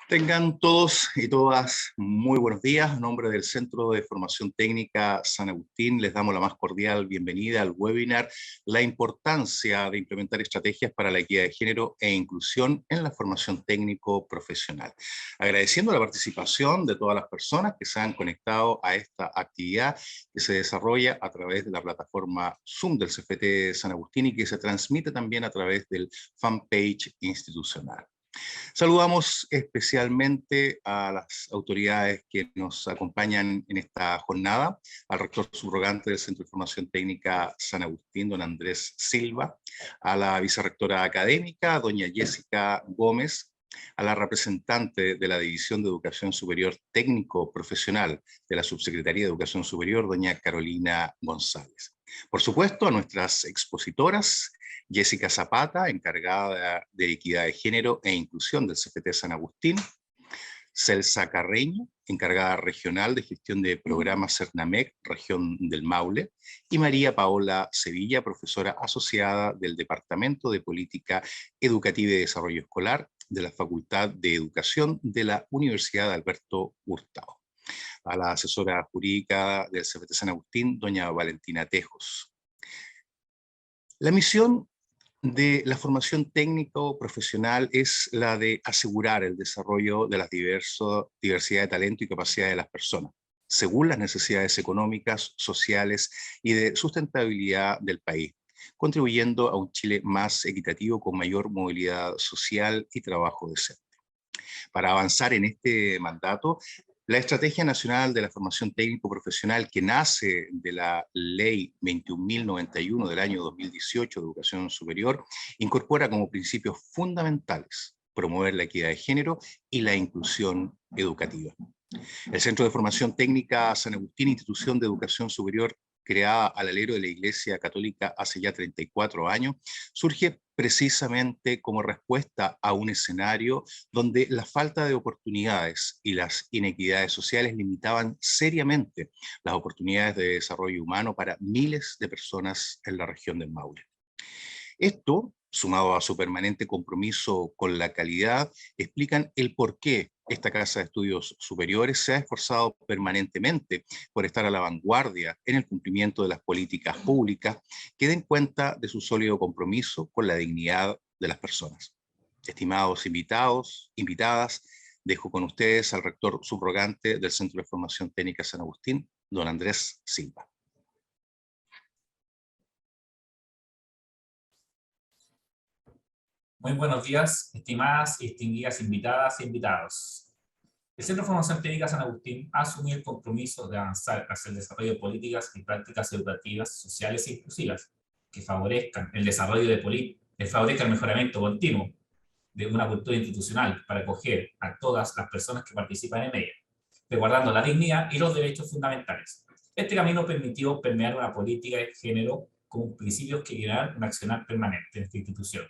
Tengan todos y todas muy buenos días. En nombre del Centro de Formación Técnica San Agustín, les damos la más cordial bienvenida al webinar La importancia de implementar estrategias para la equidad de género e inclusión en la formación técnico-profesional. Agradeciendo la participación de todas las personas que se han conectado a esta actividad que se desarrolla a través de la plataforma Zoom del CFT San Agustín y que se transmite también a través del fanpage institucional. Saludamos especialmente a las autoridades que nos acompañan en esta jornada, al rector subrogante del Centro de Formación Técnica San Agustín, don Andrés Silva, a la vicerrectora académica, doña Jessica Gómez, a la representante de la División de Educación Superior Técnico Profesional de la Subsecretaría de Educación Superior, doña Carolina González. Por supuesto, a nuestras expositoras, Jessica Zapata, encargada de Equidad de Género e Inclusión del CFT San Agustín, Celsa Carreño, encargada regional de gestión de programas CERNAMEC, región del Maule, y María Paola Sevilla, profesora asociada del Departamento de Política Educativa y Desarrollo Escolar de la Facultad de Educación de la Universidad de Alberto Hurtado. A la asesora jurídica del CFT San Agustín, doña Valentina Tejos. La misión de la formación técnico-profesional es la de asegurar el desarrollo de la diversidad de talento y capacidad de las personas, según las necesidades económicas, sociales y de sustentabilidad del país, contribuyendo a un Chile más equitativo con mayor movilidad social y trabajo decente. Para avanzar en este mandato, la Estrategia Nacional de la Formación Técnico-Profesional, que nace de la Ley 21.091 del año 2018 de Educación Superior, incorpora como principios fundamentales promover la equidad de género y la inclusión educativa. El Centro de Formación Técnica San Agustín, institución de educación superior creada al alero de la Iglesia Católica hace ya 34 años, surge precisamente como respuesta a un escenario donde la falta de oportunidades y las inequidades sociales limitaban seriamente las oportunidades de desarrollo humano para miles de personas en la región del Maule. Esto, sumado a su permanente compromiso con la calidad, explican el por qué esta Casa de Estudios Superiores se ha esforzado permanentemente por estar a la vanguardia en el cumplimiento de las políticas públicas que den cuenta de su sólido compromiso con la dignidad de las personas. Estimados invitados, invitadas, dejo con ustedes al rector subrogante del Centro de Formación Técnica San Agustín, don Andrés Silva. Muy buenos días, estimadas y distinguidas invitadas e invitados. El Centro de Formación Técnica San Agustín ha asumido el compromiso de avanzar hacia el desarrollo de políticas y prácticas educativas, sociales e inclusivas que favorezcan el desarrollo favorezcan el mejoramiento continuo de una cultura institucional para acoger a todas las personas que participan en ella, resguardando la dignidad y los derechos fundamentales. Este camino permitió permear una política de género con principios que guiarán un accionar permanente en esta institución.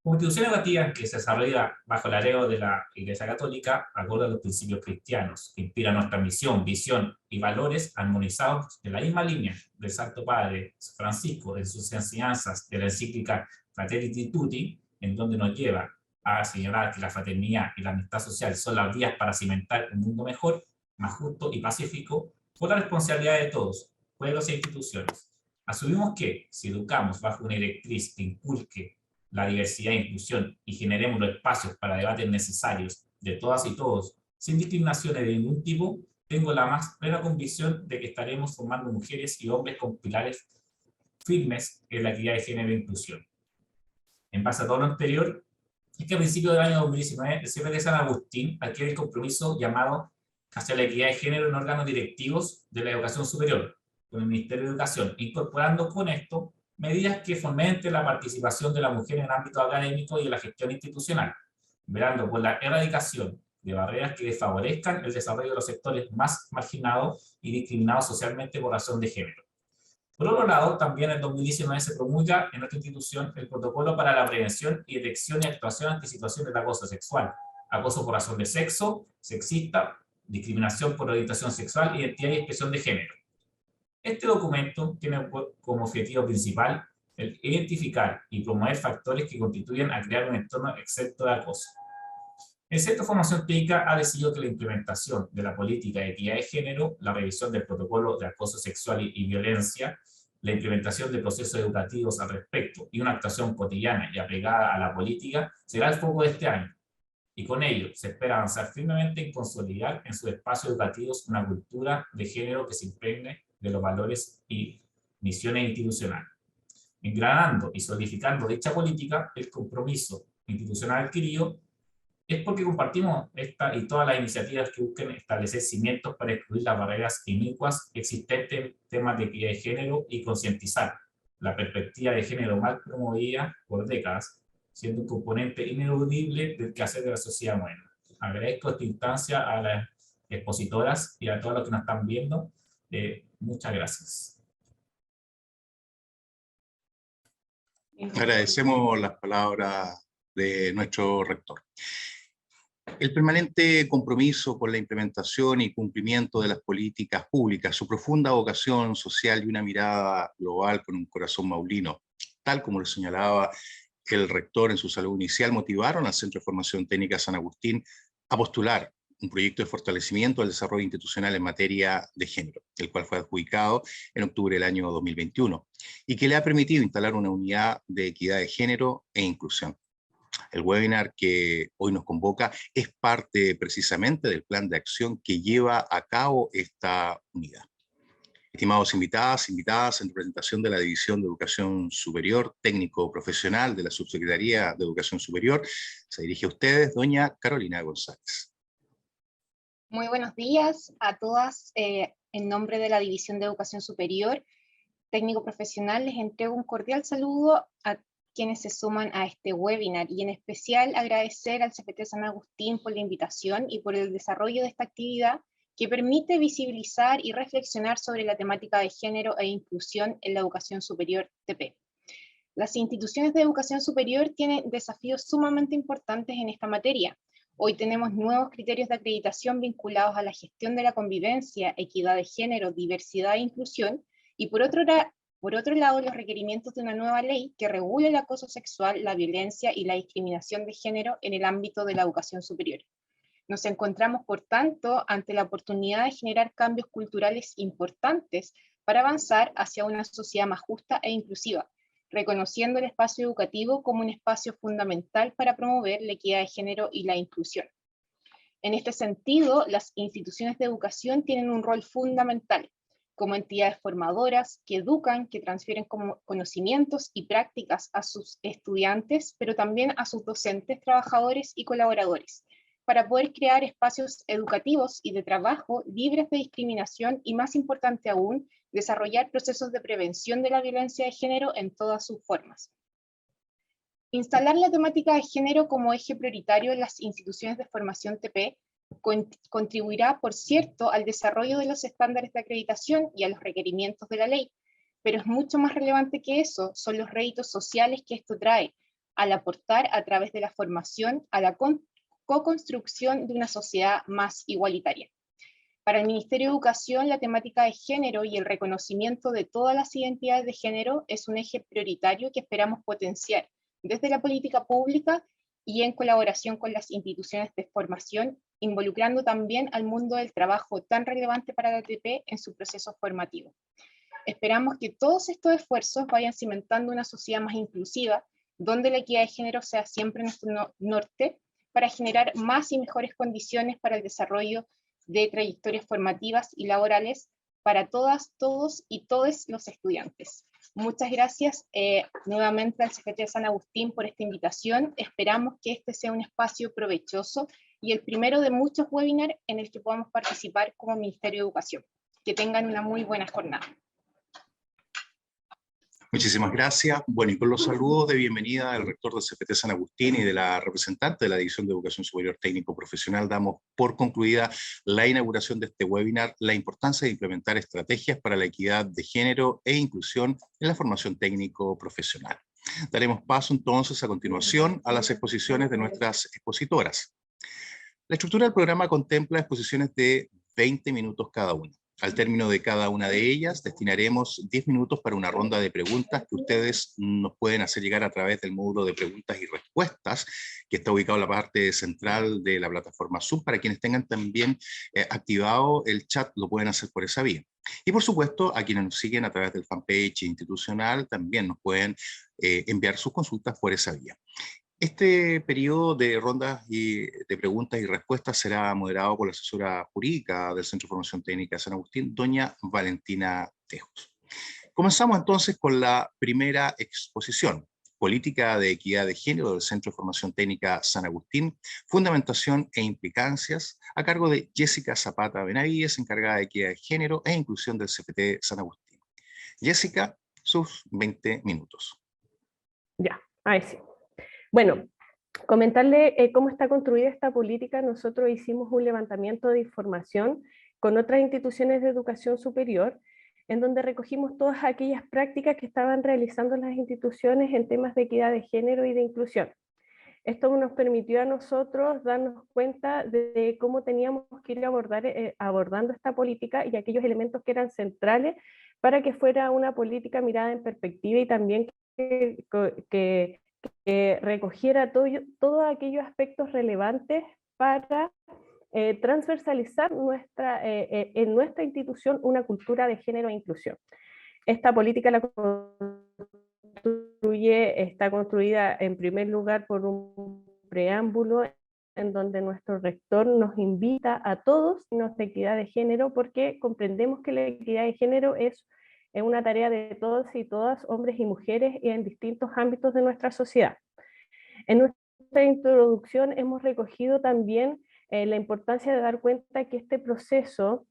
Como institución educativa que se desarrolla bajo el arreo de la Iglesia Católica, aborda los principios cristianos, que inspiran nuestra misión, visión y valores armonizados en la misma línea del Santo Padre Francisco en sus enseñanzas de la encíclica Fratelli Tutti, en donde nos lleva a señalar que la fraternidad y la amistad social son las vías para cimentar un mundo mejor, más justo y pacífico, por la responsabilidad de todos, pueblos e instituciones. Asumimos que, si educamos bajo una directriz que inculque la diversidad e inclusión y generemos los espacios para debates necesarios de todas y todos, sin discriminaciones de ningún tipo, tengo la más plena convicción de que estaremos formando mujeres y hombres con pilares firmes en la equidad de género e inclusión. En base a todo lo anterior, es que a principios del año 2019 el CFT San Agustín adquiere el compromiso llamado hacia la equidad de género en órganos directivos de la educación superior, con el Ministerio de Educación, incorporando con esto medidas que fomenten la participación de la mujer en el ámbito académico y en la gestión institucional, velando por la erradicación de barreras que desfavorezcan el desarrollo de los sectores más marginados y discriminados socialmente por razón de género. Por otro lado, también en 2019 se promulga en nuestra institución el Protocolo para la Prevención y Detección y Actuación ante situaciones de acoso sexual, acoso por razón de sexo, sexista, discriminación por orientación sexual, identidad y expresión de género. Este documento tiene como objetivo principal el identificar y promover factores que contribuyen a crear un entorno exento de acoso. El Centro de Formación Técnica ha decidido que la implementación de la política de equidad de género, la revisión del protocolo de acoso sexual y violencia, la implementación de procesos educativos al respecto y una actuación cotidiana y apegada a la política será el foco de este año. Y con ello se espera avanzar firmemente en consolidar en sus espacios educativos una cultura de género que se impregne de los valores y misiones institucionales. Engranando y solidificando dicha política, el compromiso institucional adquirido es porque compartimos esta y todas las iniciativas que busquen establecer cimientos para excluir las barreras inicuas existentes en temas de equidad de género y concientizar la perspectiva de género mal promovida por décadas, siendo un componente ineludible del quehacer de la sociedad moderna. Agradezco esta instancia a las expositoras y a todos los que nos están viendo. Muchas gracias. Agradecemos las palabras de nuestro rector. El permanente compromiso con la implementación y cumplimiento de las políticas públicas, su profunda vocación social y una mirada global con un corazón maulino, tal como lo señalaba el rector en su saludo inicial, motivaron al Centro de Formación Técnica San Agustín a postular un proyecto de fortalecimiento del desarrollo institucional en materia de género, el cual fue adjudicado en octubre del año 2021, y que le ha permitido instalar una unidad de equidad de género e inclusión. El webinar que hoy nos convoca es parte precisamente del plan de acción que lleva a cabo esta unidad. Estimados invitadas, en representación de la División de Educación Superior, técnico profesional de la Subsecretaría de Educación Superior, se dirige a ustedes doña Carolina González. Muy buenos días a todas. En nombre de la División de Educación Superior, técnico profesional, les entrego un cordial saludo a quienes se suman a este webinar, y en especial agradecer al CFT San Agustín por la invitación y por el desarrollo de esta actividad que permite visibilizar y reflexionar sobre la temática de género e inclusión en la educación superior TP. Las instituciones de educación superior tienen desafíos sumamente importantes en esta materia. Hoy tenemos nuevos criterios de acreditación vinculados a la gestión de la convivencia, equidad de género, diversidad e inclusión, y por otro lado, los requerimientos de una nueva ley que regule el acoso sexual, la violencia y la discriminación de género en el ámbito de la educación superior. Nos encontramos, por tanto, ante la oportunidad de generar cambios culturales importantes para avanzar hacia una sociedad más justa e inclusiva, reconociendo el espacio educativo como un espacio fundamental para promover la equidad de género y la inclusión. En este sentido, las instituciones de educación tienen un rol fundamental como entidades formadoras que educan, que transfieren conocimientos y prácticas a sus estudiantes, pero también a sus docentes, trabajadores y colaboradores, para poder crear espacios educativos y de trabajo libres de discriminación y, más importante aún, desarrollar procesos de prevención de la violencia de género en todas sus formas. Instalar la temática de género como eje prioritario en las instituciones de formación TP contribuirá, por cierto, al desarrollo de los estándares de acreditación y a los requerimientos de la ley, pero es mucho más relevante que eso, son los réditos sociales que esto trae, al aportar a través de la formación a la co-construcción de una sociedad más igualitaria. Para el Ministerio de Educación, la temática de género y el reconocimiento de todas las identidades de género es un eje prioritario que esperamos potenciar desde la política pública y en colaboración con las instituciones de formación, involucrando también al mundo del trabajo tan relevante para la TP en su proceso formativo. Esperamos que todos estos esfuerzos vayan cimentando una sociedad más inclusiva, donde la equidad de género sea siempre nuestro norte, para generar más y mejores condiciones para el desarrollo de trayectorias formativas y laborales para todas, todos y todes los estudiantes. Muchas gracias nuevamente al CFT de San Agustín por esta invitación. Esperamos que este sea un espacio provechoso y el primero de muchos webinars en el que podamos participar como Ministerio de Educación. Que tengan una muy buena jornada. Muchísimas gracias. Bueno, y con los saludos de bienvenida del rector del CFT San Agustín y de la representante de la División de Educación Superior Técnico Profesional, damos por concluida la inauguración de este webinar, la importancia de implementar estrategias para la equidad de género e inclusión en la formación técnico profesional. Daremos paso entonces a continuación a las exposiciones de nuestras expositoras. La estructura del programa contempla exposiciones de 20 minutos cada una. Al término de cada una de ellas, destinaremos 10 minutos para una ronda de preguntas que ustedes nos pueden hacer llegar a través del módulo de preguntas y respuestas, que está ubicado en la parte central de la plataforma Zoom. Para quienes tengan también activado el chat, lo pueden hacer por esa vía. Y por supuesto, a quienes nos siguen a través del fanpage institucional, también nos pueden enviar sus consultas por esa vía. Este periodo de rondas y de preguntas y respuestas será moderado por la asesora jurídica del Centro de Formación Técnica de San Agustín, doña Valentina Tejos. Comenzamos entonces con la primera exposición, Política de Equidad de Género del Centro de Formación Técnica San Agustín, Fundamentación e Implicancias, a cargo de Jessica Zapata Benavides, encargada de Equidad de Género e Inclusión del CFT San Agustín. Jessica, sus 20 minutos. Ya, ahí sí. Bueno, comentarle cómo está construida esta política. Nosotros hicimos un levantamiento de información con otras instituciones de educación superior, en donde recogimos todas aquellas prácticas que estaban realizando las instituciones en temas de equidad de género y de inclusión. Esto nos permitió a nosotros darnos cuenta de cómo teníamos que ir abordando esta política y aquellos elementos que eran centrales para que fuera una política mirada en perspectiva y también que recogiera todos aquellos aspectos relevantes para transversalizar en nuestra institución una cultura de género e inclusión. Esta política está construida en primer lugar por un preámbulo en donde nuestro rector nos invita a todos nuestra equidad de género, porque comprendemos que la equidad de género es una tarea de todos y todas, hombres y mujeres, y en distintos ámbitos de nuestra sociedad. En nuestra introducción hemos recogido también la importancia de dar cuenta que este proceso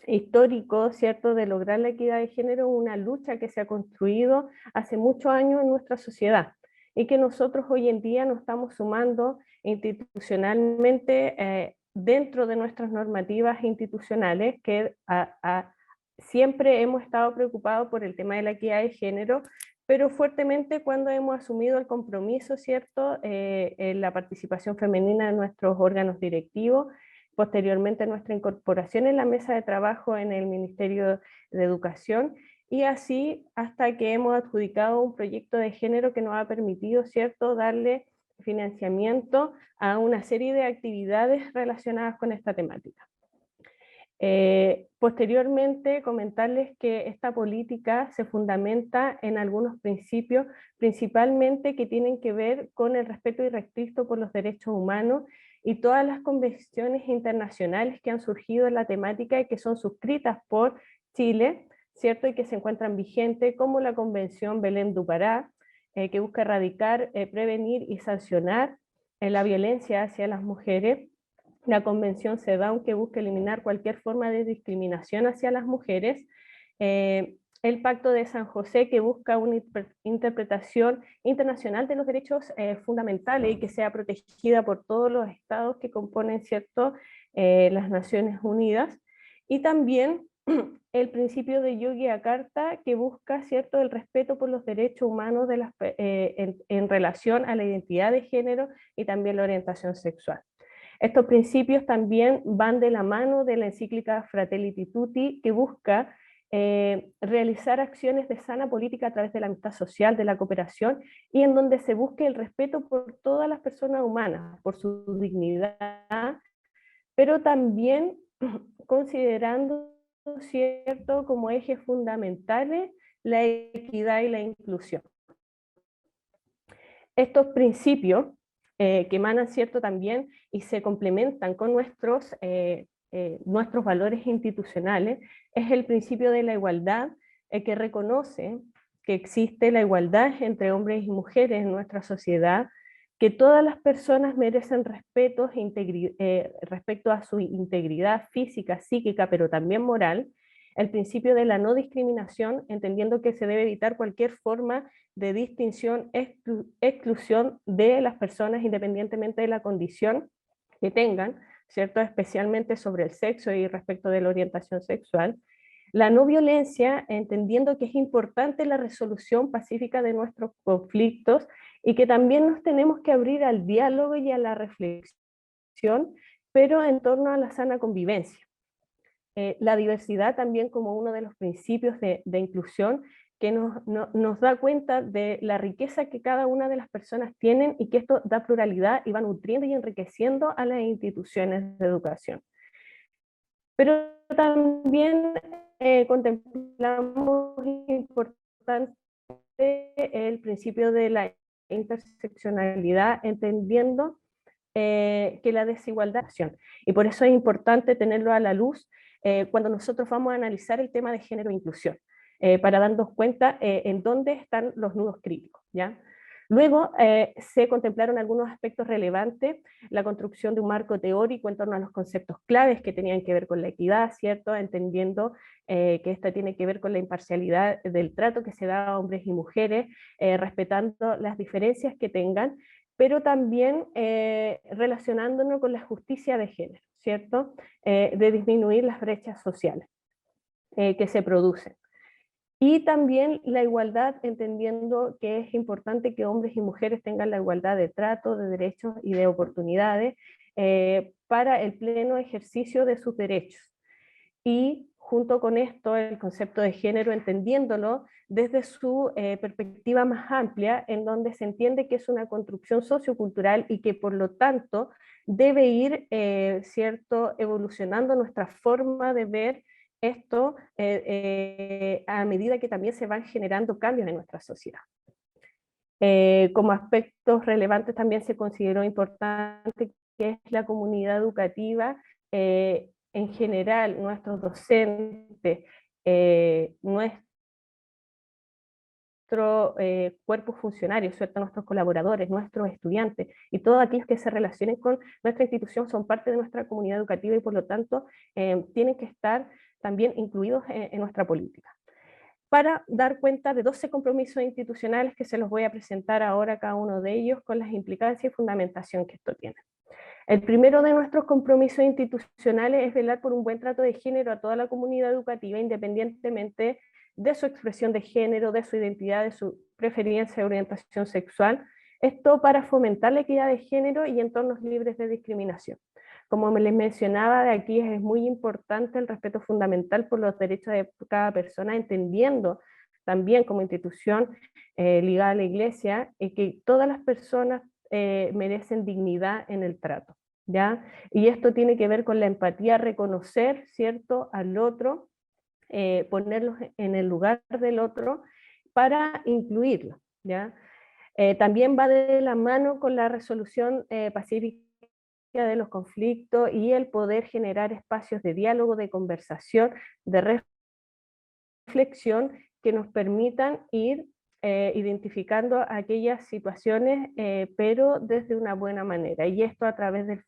histórico, ¿cierto?, de lograr la equidad de género, una lucha que se ha construido hace muchos años en nuestra sociedad y que nosotros hoy en día nos estamos sumando institucionalmente dentro de nuestras normativas institucionales, que siempre hemos estado preocupados por el tema de la equidad de género, pero fuertemente cuando hemos asumido el compromiso, ¿cierto?, en la participación femenina en nuestros órganos directivos, posteriormente nuestra incorporación en la mesa de trabajo en el Ministerio de Educación, y así hasta que hemos adjudicado un proyecto de género que nos ha permitido, ¿cierto?, darle financiamiento a una serie de actividades relacionadas con esta temática. Posteriormente, comentarles que esta política se fundamenta en algunos principios, principalmente que tienen que ver con el respeto irrestricto por los derechos humanos y todas las convenciones internacionales que han surgido en la temática y que son suscritas por Chile, ¿cierto?, y que se encuentran vigentes, como la Convención Belém do Pará, que busca erradicar, prevenir y sancionar la violencia hacia las mujeres; la Convención CEDAW, que busca eliminar cualquier forma de discriminación hacia las mujeres; el Pacto de San José, que busca una interpretación internacional de los derechos fundamentales y que sea protegida por todos los estados que componen, ¿cierto?, las Naciones Unidas; y también el principio de Yogyakarta, que busca, ¿cierto?, el respeto por los derechos humanos en relación a la identidad de género y también la orientación sexual. Estos principios también van de la mano de la encíclica Fratelli Tutti, que busca realizar acciones de sana política a través de la amistad social, de la cooperación, y en donde se busque el respeto por todas las personas humanas, por su dignidad, pero también considerando, ¿cierto?, como ejes fundamentales la equidad y la inclusión. Estos principios que emanan, ¿cierto?, también y se complementan con nuestros valores institucionales, es el principio de la igualdad, que reconoce que existe la igualdad entre hombres y mujeres en nuestra sociedad, que todas las personas merecen respeto respecto a su integridad física, psíquica, pero también moral; el principio de la no discriminación, entendiendo que se debe evitar cualquier forma de distinción, exclusión de las personas independientemente de la condición que tengan, ¿cierto?, especialmente sobre el sexo y respecto de la orientación sexual; la no violencia, entendiendo que es importante la resolución pacífica de nuestros conflictos y que también nos tenemos que abrir al diálogo y a la reflexión, pero en torno a la sana convivencia. la diversidad también como uno de los principios de inclusión, que nos da cuenta de la riqueza que cada una de las personas tienen y que esto da pluralidad y va nutriendo y enriqueciendo a las instituciones de educación. Pero también contemplamos importante el principio de la interseccionalidad, entendiendo que la desigualdad, y por eso es importante tenerlo a la luz cuando nosotros vamos a analizar el tema de género e inclusión, para darnos cuenta en dónde están los nudos críticos, ¿ya? Luego se contemplaron algunos aspectos relevantes, la construcción de un marco teórico en torno a los conceptos claves que tenían que ver con la equidad, ¿cierto? Entendiendo que esta tiene que ver con la imparcialidad del trato que se da a hombres y mujeres, respetando las diferencias que tengan, pero también relacionándonos con la justicia de género, ¿cierto? De disminuir las brechas sociales que se producen. Y también la igualdad, entendiendo que es importante que hombres y mujeres tengan la igualdad de trato, de derechos y de oportunidades para el pleno ejercicio de sus derechos. Y junto con esto, el concepto de género, entendiéndolo desde su perspectiva más amplia, en donde se entiende que es una construcción sociocultural y que por lo tanto debe ir cierto, evolucionando nuestra forma de ver esto a medida que también se van generando cambios en nuestra sociedad. Como aspectos relevantes también se consideró importante que es la comunidad educativa, en general, nuestros docentes, nuestro cuerpo funcionario, ¿cierto? Nuestros colaboradores, nuestros estudiantes y todos aquellos que se relacionen con nuestra institución son parte de nuestra comunidad educativa y por lo tanto tienen que estar también incluidos en nuestra política. Para dar cuenta de 12 compromisos institucionales que se los voy a presentar ahora cada uno de ellos con las implicancias y fundamentación que esto tiene. El primero de nuestros compromisos institucionales es velar por un buen trato de género a toda la comunidad educativa, independientemente de su expresión de género, de su identidad, de su preferencia de orientación sexual. Esto para fomentar la equidad de género y entornos libres de discriminación. Como me les mencionaba, de aquí es muy importante el respeto fundamental por los derechos de cada persona, entendiendo también como institución ligada a la Iglesia, que todas las personas merecen dignidad en el trato, ¿ya? Y esto tiene que ver con la empatía, reconocer, ¿cierto?, al otro, ponerlos en el lugar del otro para incluirlo, ¿ya? También va de la mano con la resolución pacífica de los conflictos y el poder generar espacios de diálogo, de conversación, de reflexión que nos permitan ir identificando aquellas situaciones, pero desde una buena manera, y esto a través del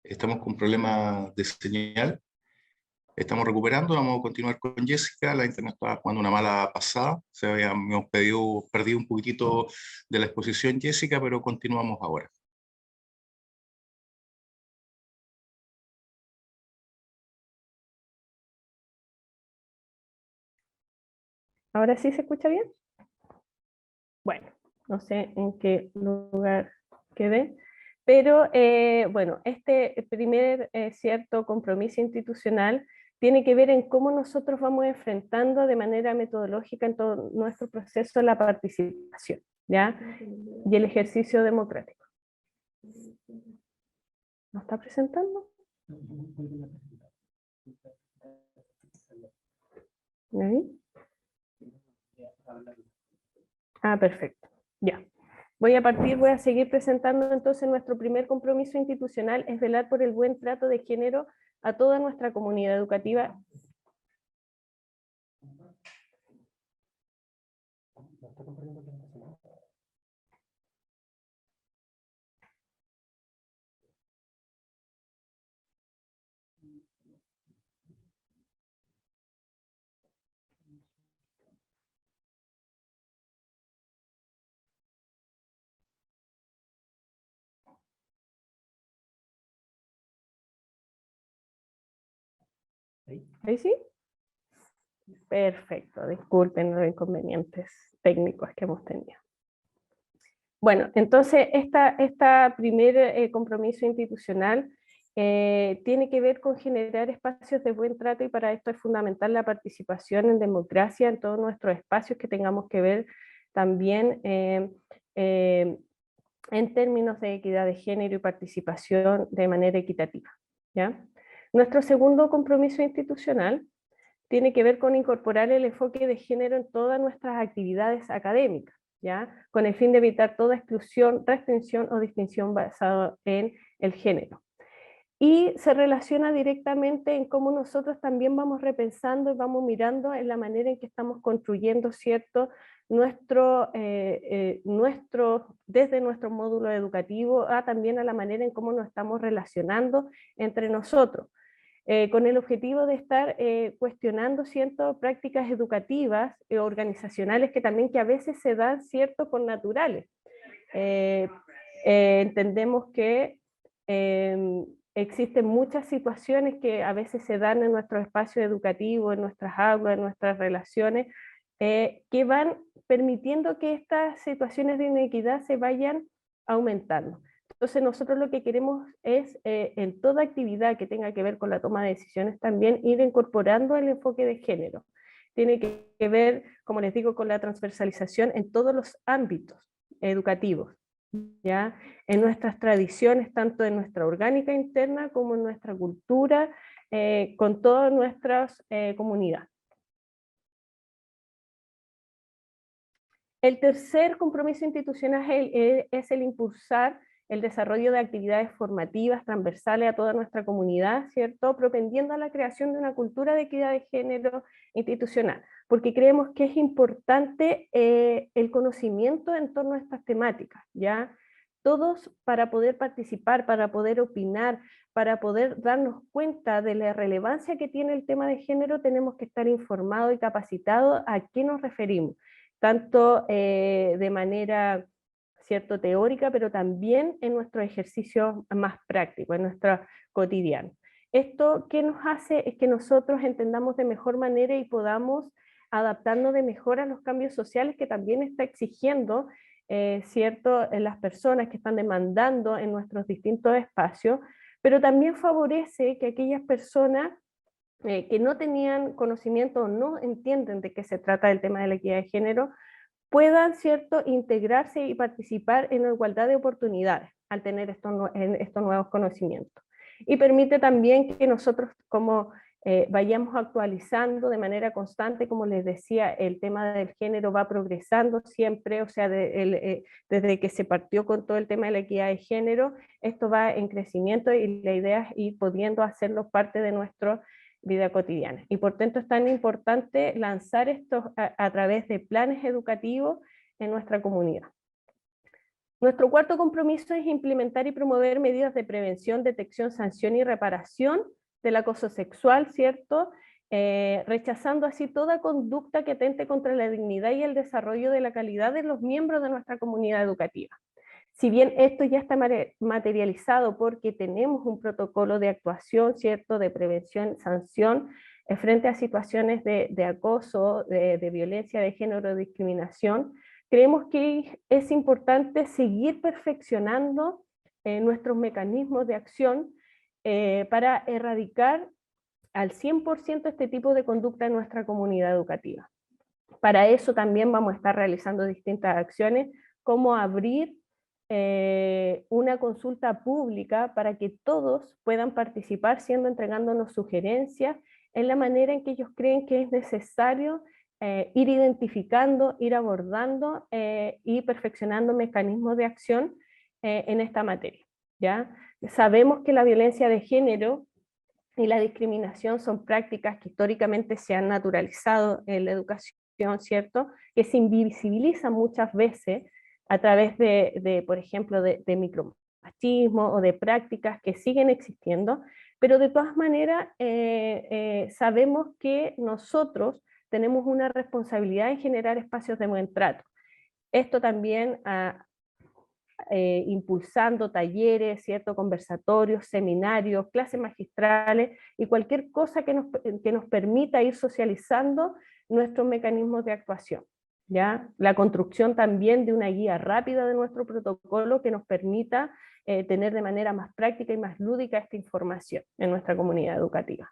Estamos con problemas de señal. Estamos recuperando, vamos a continuar con Jessica. La internet estaba jugando una mala pasada. Habíamos perdido un poquitito de la exposición, Jessica, pero continuamos ahora. ¿Ahora sí se escucha bien? Bueno, no sé en qué lugar quedé, pero bueno, este primer cierto compromiso institucional tiene que ver en cómo nosotros vamos enfrentando de manera metodológica en todo nuestro proceso la participación, ¿ya? Y el ejercicio democrático. ¿No está presentando? ¿Ahí? Ah, perfecto. Ya. Voy a seguir presentando entonces nuestro primer compromiso institucional, es velar por el buen trato de género a toda nuestra comunidad educativa. ¿Ahí sí? Perfecto, disculpen los inconvenientes técnicos que hemos tenido. Bueno, entonces esta primer compromiso institucional tiene que ver con generar espacios de buen trato, y para esto es fundamental la participación en democracia en todos nuestros espacios, que tengamos que ver también en términos de equidad de género y participación de manera equitativa, ¿ya? Nuestro segundo compromiso institucional tiene que ver con incorporar el enfoque de género en todas nuestras actividades académicas, ¿ya? Con el fin de evitar toda exclusión, restricción o distinción basada en el género. Y se relaciona directamente en cómo nosotros también vamos repensando y vamos mirando en la manera en que estamos construyendo, ¿cierto?, desde nuestro módulo educativo, también a la manera en cómo nos estamos relacionando entre nosotros, con el objetivo de estar cuestionando ciertas prácticas educativas, organizacionales, que a veces se dan, ¿cierto?, por naturales. Entendemos que existen muchas situaciones que a veces se dan en nuestro espacio educativo, en nuestras aulas, en nuestras relaciones, que van permitiendo que estas situaciones de inequidad se vayan aumentando. Entonces nosotros lo que queremos es, en toda actividad que tenga que ver con la toma de decisiones, también ir incorporando el enfoque de género. Tiene que ver, como les digo, con la transversalización en todos los ámbitos educativos, ¿ya? En nuestras tradiciones, tanto en nuestra orgánica interna como en nuestra cultura, con todas nuestras comunidades. El tercer compromiso institucional es el impulsar el desarrollo de actividades formativas transversales a toda nuestra comunidad, ¿cierto?, propendiendo a la creación de una cultura de equidad de género institucional, porque creemos que es importante el conocimiento en torno a estas temáticas, ¿ya? Todos, para poder participar, para poder opinar, para poder darnos cuenta de la relevancia que tiene el tema de género, tenemos que estar informados y capacitados a qué nos referimos, tanto de manera, ¿cierto?, teórica, pero también en nuestro ejercicio más práctico, en nuestro cotidiano. Esto, ¿qué nos hace? Es que nosotros entendamos de mejor manera y podamos adaptarnos de mejor a los cambios sociales que también está exigiendo, ¿cierto?, las personas que están demandando en nuestros distintos espacios, pero también favorece que aquellas personas que no tenían conocimiento o no entienden de qué se trata el tema de la equidad de género, puedan, ¿cierto?, integrarse y participar en la igualdad de oportunidades al tener estos nuevos conocimientos. Y permite también que nosotros vayamos actualizando de manera constante, como les decía, el tema del género va progresando siempre, o sea, desde que se partió con todo el tema de la equidad de género, esto va en crecimiento y la idea es ir pudiendo hacerlo parte de nuestra vida cotidiana. Y por tanto es tan importante lanzar esto a través de planes educativos en nuestra comunidad. Nuestro cuarto compromiso es implementar y promover medidas de prevención, detección, sanción y reparación del acoso sexual, ¿cierto? Rechazando así toda conducta que atente contra la dignidad y el desarrollo de la calidad de los miembros de nuestra comunidad educativa. Si bien esto ya está materializado porque tenemos un protocolo de actuación, ¿cierto?, de prevención, sanción, frente a situaciones de acoso, de violencia de género, de discriminación, creemos que es importante seguir perfeccionando nuestros mecanismos de acción para erradicar al 100% este tipo de conducta en nuestra comunidad educativa. Para eso también vamos a estar realizando distintas acciones, como abrir una consulta pública para que todos puedan participar, entregándonos sugerencias en la manera en que ellos creen que es necesario ir identificando, ir abordando y perfeccionando mecanismos de acción en esta materia, ¿ya? Sabemos que la violencia de género y la discriminación son prácticas que históricamente se han naturalizado en la educación, ¿cierto?, que se invisibilizan muchas veces a través por ejemplo, de micromachismo o de prácticas que siguen existiendo, pero de todas maneras sabemos que nosotros tenemos una responsabilidad en generar espacios de buen trato. Esto también impulsando talleres, ¿cierto? Conversatorios, seminarios, clases magistrales y cualquier cosa que nos permita ir socializando nuestros mecanismos de actuación. ¿Ya? La construcción también de una guía rápida de nuestro protocolo que nos permita tener de manera más práctica y más lúdica esta información en nuestra comunidad educativa.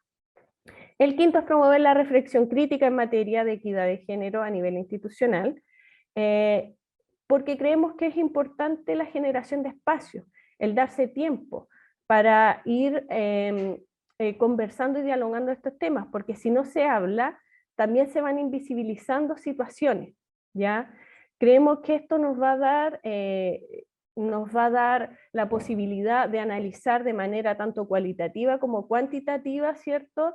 El quinto es promover la reflexión crítica en materia de equidad de género a nivel institucional, porque creemos que es importante la generación de espacios, el darse tiempo para ir conversando y dialogando estos temas, porque si no se habla, también se van invisibilizando situaciones, ¿ya? Creemos que esto nos va a dar la posibilidad de analizar de manera tanto cualitativa como cuantitativa, ¿cierto?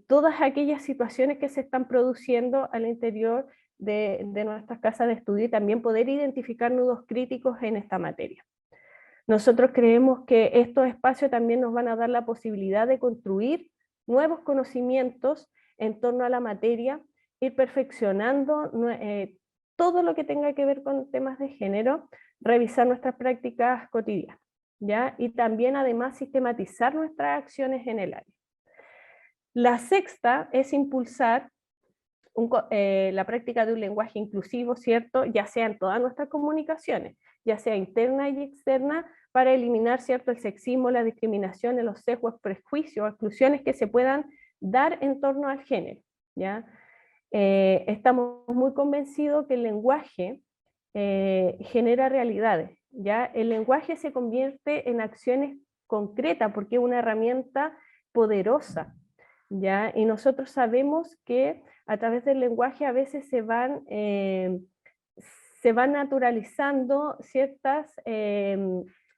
Todas aquellas situaciones que se están produciendo al interior de nuestras casas de estudio y también poder identificar nudos críticos en esta materia. Nosotros creemos que estos espacios también nos van a dar la posibilidad de construir nuevos conocimientos en torno a la materia, ir perfeccionando todo lo que tenga que ver con temas de género, revisar nuestras prácticas cotidianas, ¿ya? Y también además sistematizar nuestras acciones en el área. La sexta es impulsar la práctica de un lenguaje inclusivo, ¿cierto? Ya sea en todas nuestras comunicaciones, ya sea interna y externa, para eliminar, ¿cierto?, el sexismo, la discriminación, los sesgos, prejuicios, exclusiones que se puedan dar en torno al género, ¿ya? Estamos muy convencidos que el lenguaje genera realidades, ¿ya? El lenguaje se convierte en acciones concretas porque es una herramienta poderosa, ¿ya? Y nosotros sabemos que a través del lenguaje a veces se van naturalizando ciertas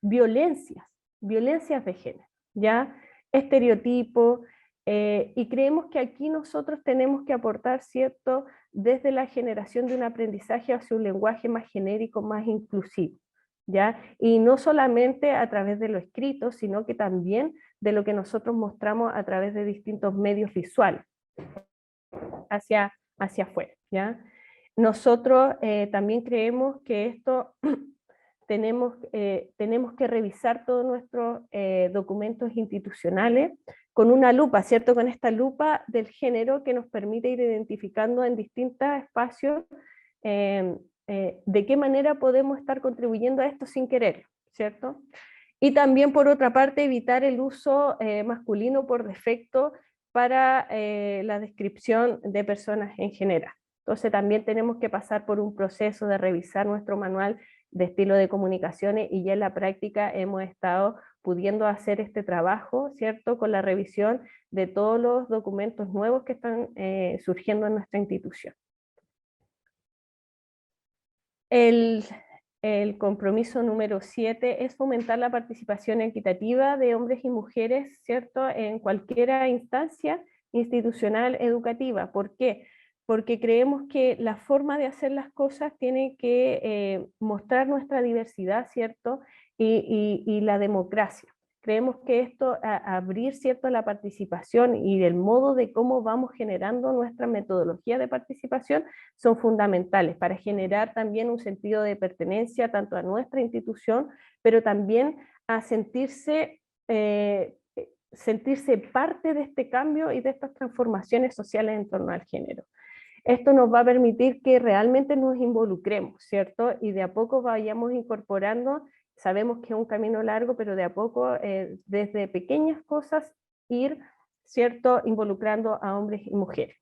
violencias de género, ¿ya? Estereotipos, y creemos que aquí nosotros tenemos que aportar, ¿cierto?, desde la generación de un aprendizaje hacia un lenguaje más genérico, más inclusivo, ¿ya? Y no solamente a través de lo escrito, sino que también de lo que nosotros mostramos a través de distintos medios visuales hacia afuera, ¿ya? Nosotros también creemos que esto tenemos que revisar todos nuestros documentos institucionales con una lupa, ¿cierto? Con esta lupa del género que nos permite ir identificando en distintos espacios de qué manera podemos estar contribuyendo a esto sin querer, ¿cierto? Y también, por otra parte, evitar el uso masculino por defecto para la descripción de personas en general. Entonces también tenemos que pasar por un proceso de revisar nuestro manual de estilo de comunicaciones y ya en la práctica hemos estado pudiendo hacer este trabajo, ¿cierto?, con la revisión de todos los documentos nuevos que están surgiendo en nuestra institución. El compromiso número 7 es fomentar la participación equitativa de hombres y mujeres, ¿cierto?, en cualquier instancia institucional educativa. ¿Por qué? Porque creemos que la forma de hacer las cosas tiene que mostrar nuestra diversidad, ¿cierto?, y la democracia. Creemos que esto, abrir, ¿cierto?, la participación y el modo de cómo vamos generando nuestra metodología de participación son fundamentales para generar también un sentido de pertenencia tanto a nuestra institución, pero también a sentirse parte de este cambio y de estas transformaciones sociales en torno al género. Esto nos va a permitir que realmente nos involucremos, ¿cierto? Y de a poco vayamos incorporando, sabemos que es un camino largo, pero de a poco, desde pequeñas cosas, ir, ¿cierto?, involucrando a hombres y mujeres.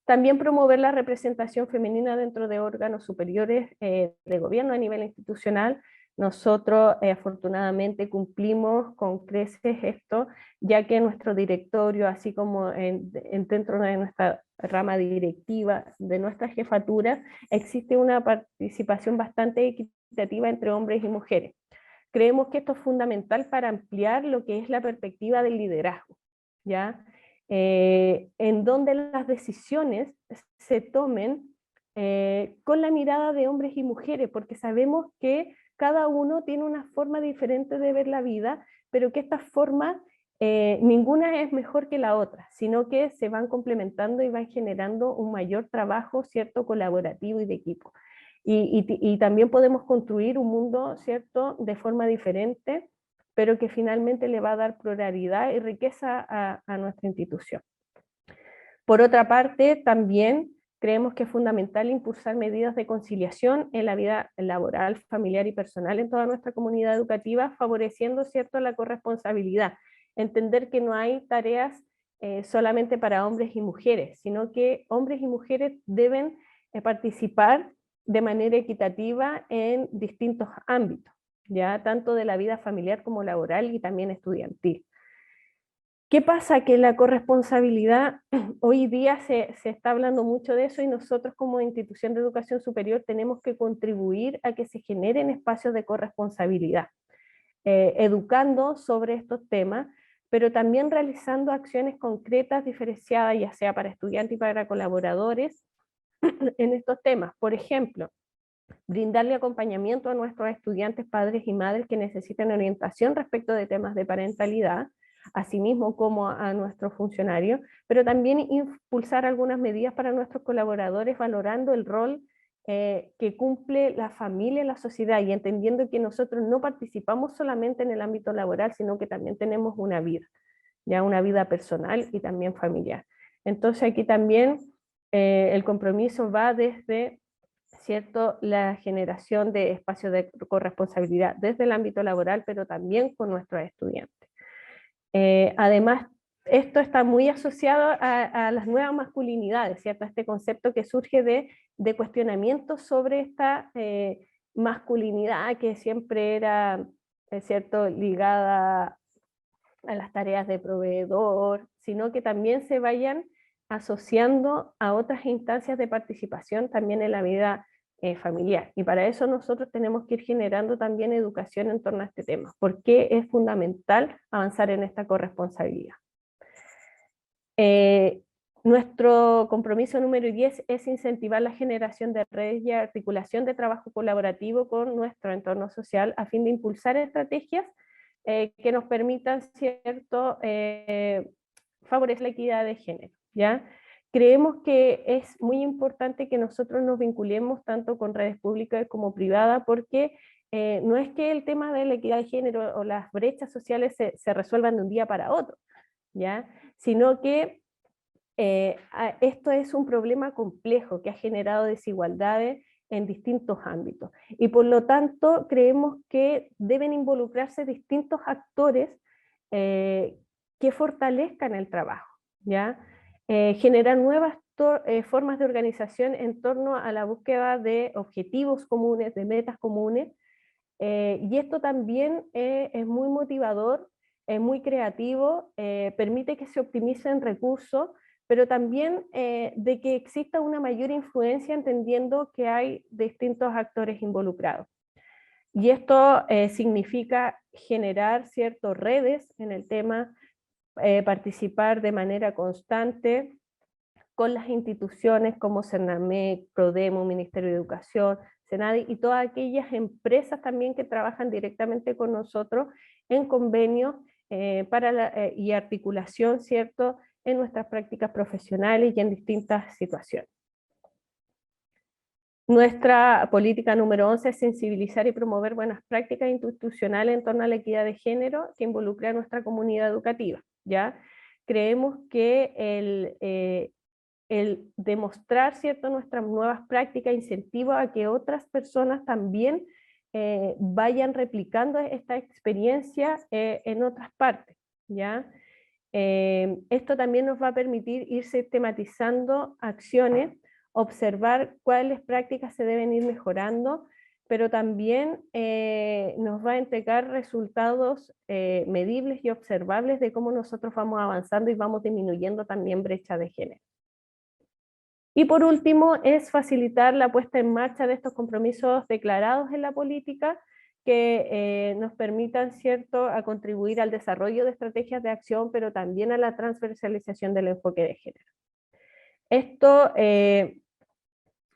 También promover la representación femenina dentro de órganos superiores de gobierno a nivel institucional. Nosotros afortunadamente cumplimos con creces esto, ya que nuestro directorio, así como dentro de nuestra rama directiva, de nuestra jefatura, existe una participación bastante equitativa entre hombres y mujeres. Creemos que esto es fundamental para ampliar lo que es la perspectiva del liderazgo, ¿ya? En donde las decisiones se tomen con la mirada de hombres y mujeres, porque sabemos que cada uno tiene una forma diferente de ver la vida, pero que estas formas ninguna es mejor que la otra, sino que se van complementando y van generando un mayor trabajo, ¿cierto?, colaborativo y de equipo. y también podemos construir un mundo, ¿cierto?, de forma diferente, pero que finalmente le va a dar pluralidad y riqueza a nuestra institución. Por otra parte, también creemos que es fundamental impulsar medidas de conciliación en la vida laboral, familiar y personal en toda nuestra comunidad educativa, favoreciendo, ¿cierto?, la corresponsabilidad. Entender que no hay tareas solamente para hombres y mujeres, sino que hombres y mujeres deben participar de manera equitativa en distintos ámbitos, ya tanto de la vida familiar como laboral y también estudiantil. ¿Qué pasa? Que la corresponsabilidad, hoy día se está hablando mucho de eso y nosotros como institución de educación superior tenemos que contribuir a que se generen espacios de corresponsabilidad, educando sobre estos temas, pero también realizando acciones concretas diferenciadas, ya sea para estudiantes y para colaboradores, en estos temas. Por ejemplo, brindarle acompañamiento a nuestros estudiantes, padres y madres que necesiten orientación respecto de temas de parentalidad, asimismo como a nuestros funcionarios, pero también impulsar algunas medidas para nuestros colaboradores, valorando el rol que cumple la familia en la sociedad y entendiendo que nosotros no participamos solamente en el ámbito laboral, sino que también tenemos una vida, ya una vida personal y también familiar. Entonces aquí también el compromiso va desde, ¿cierto?, la generación de espacios de corresponsabilidad desde el ámbito laboral, pero también con nuestros estudiantes. Además, esto está muy asociado a las nuevas masculinidades, ¿cierto? A este concepto que surge de cuestionamientos sobre esta masculinidad que siempre era, ¿cierto?, ligada a las tareas de proveedor, sino que también se vayan asociando a otras instancias de participación también en la vida familiar. Y para eso nosotros tenemos que ir generando también educación en torno a este tema, porque es fundamental avanzar en esta corresponsabilidad. Nuestro compromiso número 10 es incentivar la generación de redes y articulación de trabajo colaborativo con nuestro entorno social a fin de impulsar estrategias que nos permitan, ¿cierto?, favorecer la equidad de género, ¿ya? Creemos que es muy importante que nosotros nos vinculemos tanto con redes públicas como privadas, porque no es que el tema de la equidad de género o las brechas sociales se resuelvan de un día para otro, ¿ya? Sino que esto es un problema complejo que ha generado desigualdades en distintos ámbitos. Y por lo tanto creemos que deben involucrarse distintos actores que fortalezcan el trabajo, ¿ya? Generar nuevas formas de organización en torno a la búsqueda de objetivos comunes, de metas comunes, y esto también es muy motivador, es muy creativo, permite que se optimicen recursos, pero también de que exista una mayor influencia entendiendo que hay distintos actores involucrados. Y esto significa generar ciertas redes en el tema, participar de manera constante con las instituciones como CERNAMEC, PRODEMO, Ministerio de Educación, SENADI y todas aquellas empresas también que trabajan directamente con nosotros en convenios y articulación, ¿cierto?, en nuestras prácticas profesionales y en distintas situaciones. Nuestra política número 11 es sensibilizar y promover buenas prácticas institucionales en torno a la equidad de género que involucre a nuestra comunidad educativa, ¿ya? Creemos que el demostrar, ¿cierto?, nuestras nuevas prácticas incentiva a que otras personas también vayan replicando esta experiencia en otras partes, ¿ya? Esto también nos va a permitir ir sistematizando acciones, observar cuáles prácticas se deben ir mejorando, pero también nos va a entregar resultados medibles y observables de cómo nosotros vamos avanzando y vamos disminuyendo también brecha de género. Y por último, es facilitar la puesta en marcha de estos compromisos declarados en la política que nos permitan, ¿cierto?, a contribuir al desarrollo de estrategias de acción, pero también a la transversalización del enfoque de género. Esto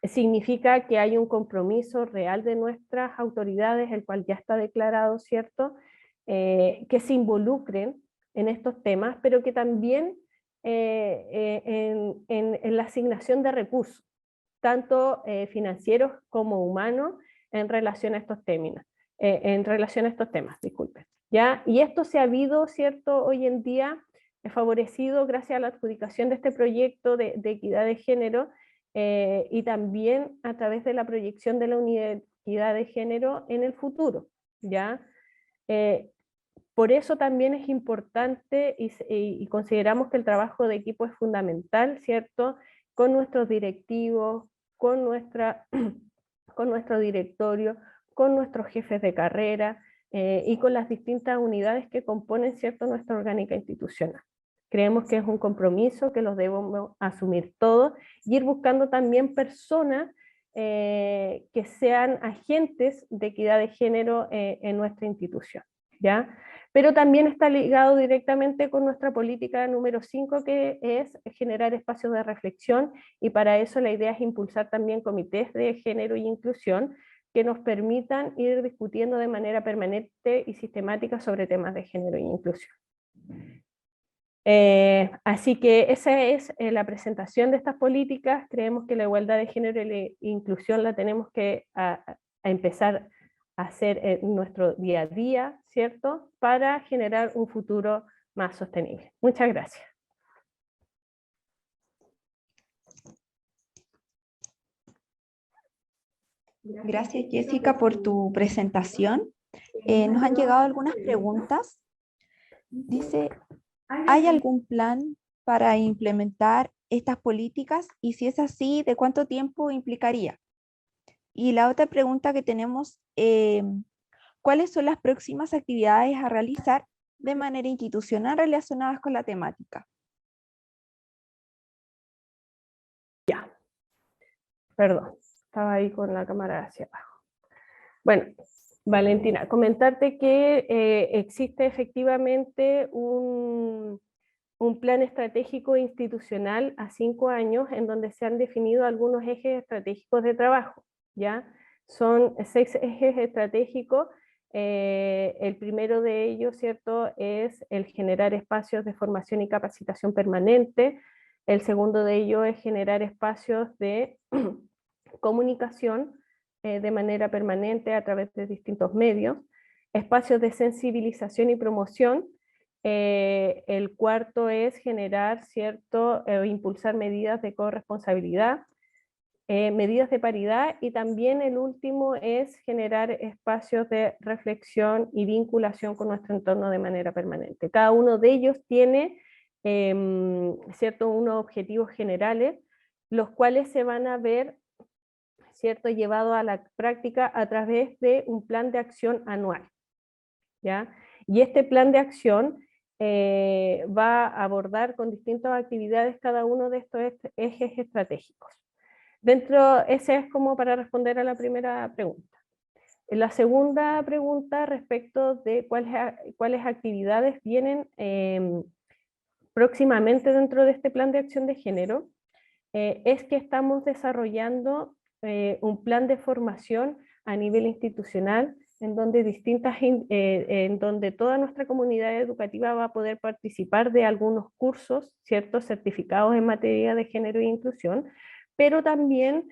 significa que hay un compromiso real de nuestras autoridades, el cual ya está declarado, ¿cierto?, que se involucren en estos temas, pero que también en la asignación de recursos, tanto financieros como humanos, en relación a estos temas, disculpen. ¿Ya? Y esto se ha habido, ¿cierto?, hoy en día favorecido gracias a la adjudicación de este proyecto de equidad de género, y también a través de la proyección de la unidad de equidad de género en el futuro, ¿ya? Por eso también es importante y consideramos que el trabajo de equipo es fundamental, ¿cierto?, con nuestros directivos, con nuestro directorio, con nuestros jefes de carrera y con las distintas unidades que componen, ¿cierto?, nuestra orgánica institucional. Creemos que es un compromiso que los debemos asumir todos y ir buscando también personas que sean agentes de equidad de género en nuestra institución, ¿ya? Pero también está ligado directamente con nuestra política número 5, que es generar espacios de reflexión, y para eso la idea es impulsar también comités de género y inclusión que nos permitan ir discutiendo de manera permanente y sistemática sobre temas de género y inclusión. Así que esa es la presentación de estas políticas. Creemos que la igualdad de género y la inclusión la tenemos que empezar a hacer en nuestro día a día, ¿cierto?, para generar un futuro más sostenible. Muchas gracias. Gracias, Jessica, por tu presentación. Nos han llegado algunas preguntas. Dice, ¿hay algún plan para implementar estas políticas? Y si es así, ¿de cuánto tiempo implicaría? Y la otra pregunta que tenemos, ¿cuáles son las próximas actividades a realizar de manera institucional relacionadas con la temática? Ya, perdón, estaba ahí con la cámara hacia abajo. Bueno, Valentina, comentarte que existe efectivamente un plan estratégico institucional a 5 años en donde se han definido algunos ejes estratégicos de trabajo, ¿ya? Son 6 ejes estratégicos. El primero de ellos, ¿cierto?, es el generar espacios de formación y capacitación permanente. El segundo de ellos es generar espacios de comunicación de manera permanente a través de distintos medios, espacios de sensibilización y promoción. El cuarto es generar, ¿cierto?, impulsar medidas de corresponsabilidad, medidas de paridad, y también el último es generar espacios de reflexión y vinculación con nuestro entorno de manera permanente. Cada uno de ellos tiene, ¿cierto?, unos objetivos generales, los cuales se van a ver, ¿cierto?, llevado a la práctica a través de un plan de acción anual, ¿ya? Y este plan de acción va a abordar con distintas actividades cada uno de estos ejes estratégicos. Ese es como para responder a la primera pregunta. La segunda pregunta respecto de cuáles actividades vienen próximamente dentro de este plan de acción de género, es que estamos desarrollando un plan de formación a nivel institucional en donde toda nuestra comunidad educativa va a poder participar de algunos cursos, ciertos certificados en materia de género e inclusión, pero también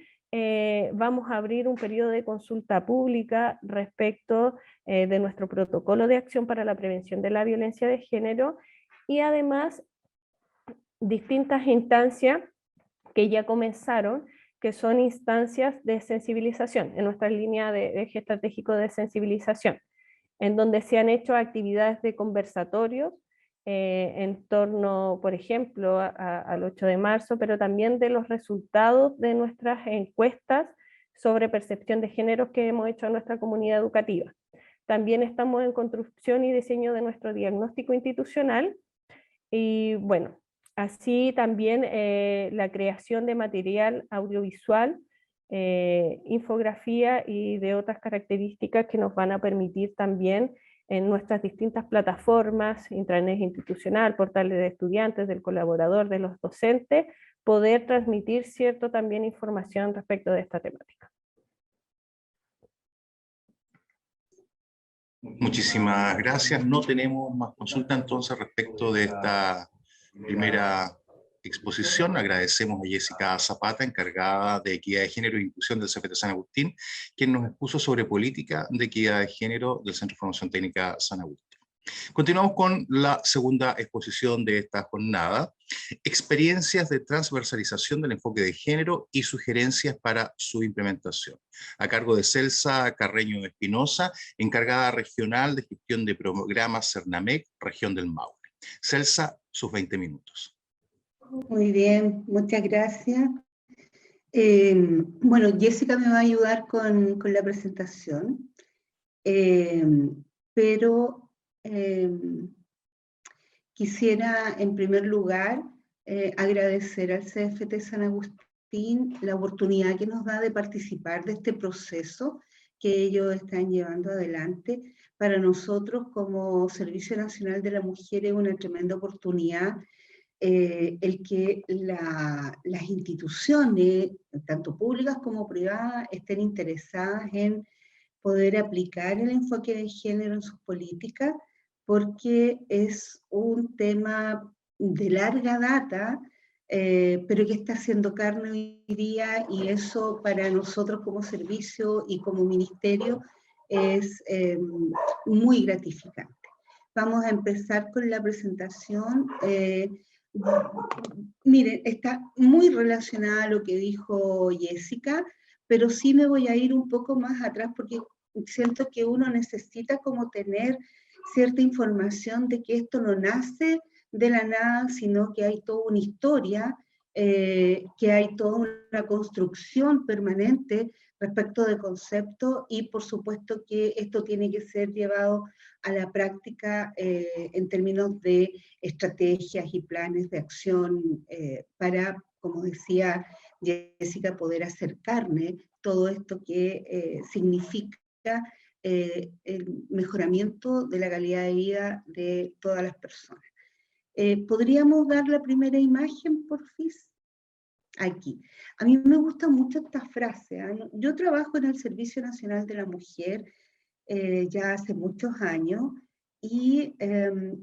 vamos a abrir un periodo de consulta pública respecto de nuestro protocolo de acción para la prevención de la violencia de género, y además distintas instancias que ya comenzaron, que son instancias de sensibilización, en nuestra línea de eje estratégico de sensibilización, en donde se han hecho actividades de conversatorios en torno, por ejemplo, al 8 de marzo, pero también de los resultados de nuestras encuestas sobre percepción de géneros que hemos hecho a nuestra comunidad educativa. También estamos en construcción y diseño de nuestro diagnóstico institucional, y bueno, así también la creación de material audiovisual, infografía y de otras características que nos van a permitir también en nuestras distintas plataformas, intranet institucional, portales de estudiantes, del colaborador, de los docentes, poder transmitir cierto también información respecto de esta temática. Muchísimas gracias. No tenemos más consulta entonces respecto de esta primera exposición. Agradecemos a Jessica Zapata, encargada de Equidad de Género e Inclusión del CFT San Agustín, quien nos expuso sobre política de equidad de género del Centro de Formación Técnica San Agustín. Continuamos con la segunda exposición de esta jornada, experiencias de transversalización del enfoque de género y sugerencias para su implementación, a cargo de Celsa Carreño Espinosa, encargada regional de gestión de programas Cernamec, región del Maule. Celsa, sus 20 minutos. Muy bien, muchas gracias. Bueno, Jessica me va a ayudar con la presentación, pero quisiera en primer lugar agradecer al CFT San Agustín la oportunidad que nos da de participar de este proceso que ellos están llevando adelante. Para nosotros como Servicio Nacional de la Mujer es una tremenda oportunidad el que las instituciones, tanto públicas como privadas, estén interesadas en poder aplicar el enfoque de género en sus políticas, porque es un tema de larga data, pero que está haciendo carne hoy día, y eso para nosotros como servicio y como ministerio es muy gratificante. Vamos a empezar con la presentación. Miren, está muy relacionada a lo que dijo Jessica, pero sí me voy a ir un poco más atrás porque siento que uno necesita como tener cierta información de que esto no nace de la nada, sino que hay toda una historia, que hay toda una construcción permanente respecto de conceptos, y por supuesto que esto tiene que ser llevado a la práctica en términos de estrategias y planes de acción para, como decía Jessica, poder hacer carne todo esto que significa el mejoramiento de la calidad de vida de todas las personas. ¿Podríamos dar la primera imagen, porfis? Aquí. A mí me gusta mucho esta frase. Yo trabajo en el Servicio Nacional de la Mujer ya hace muchos años, y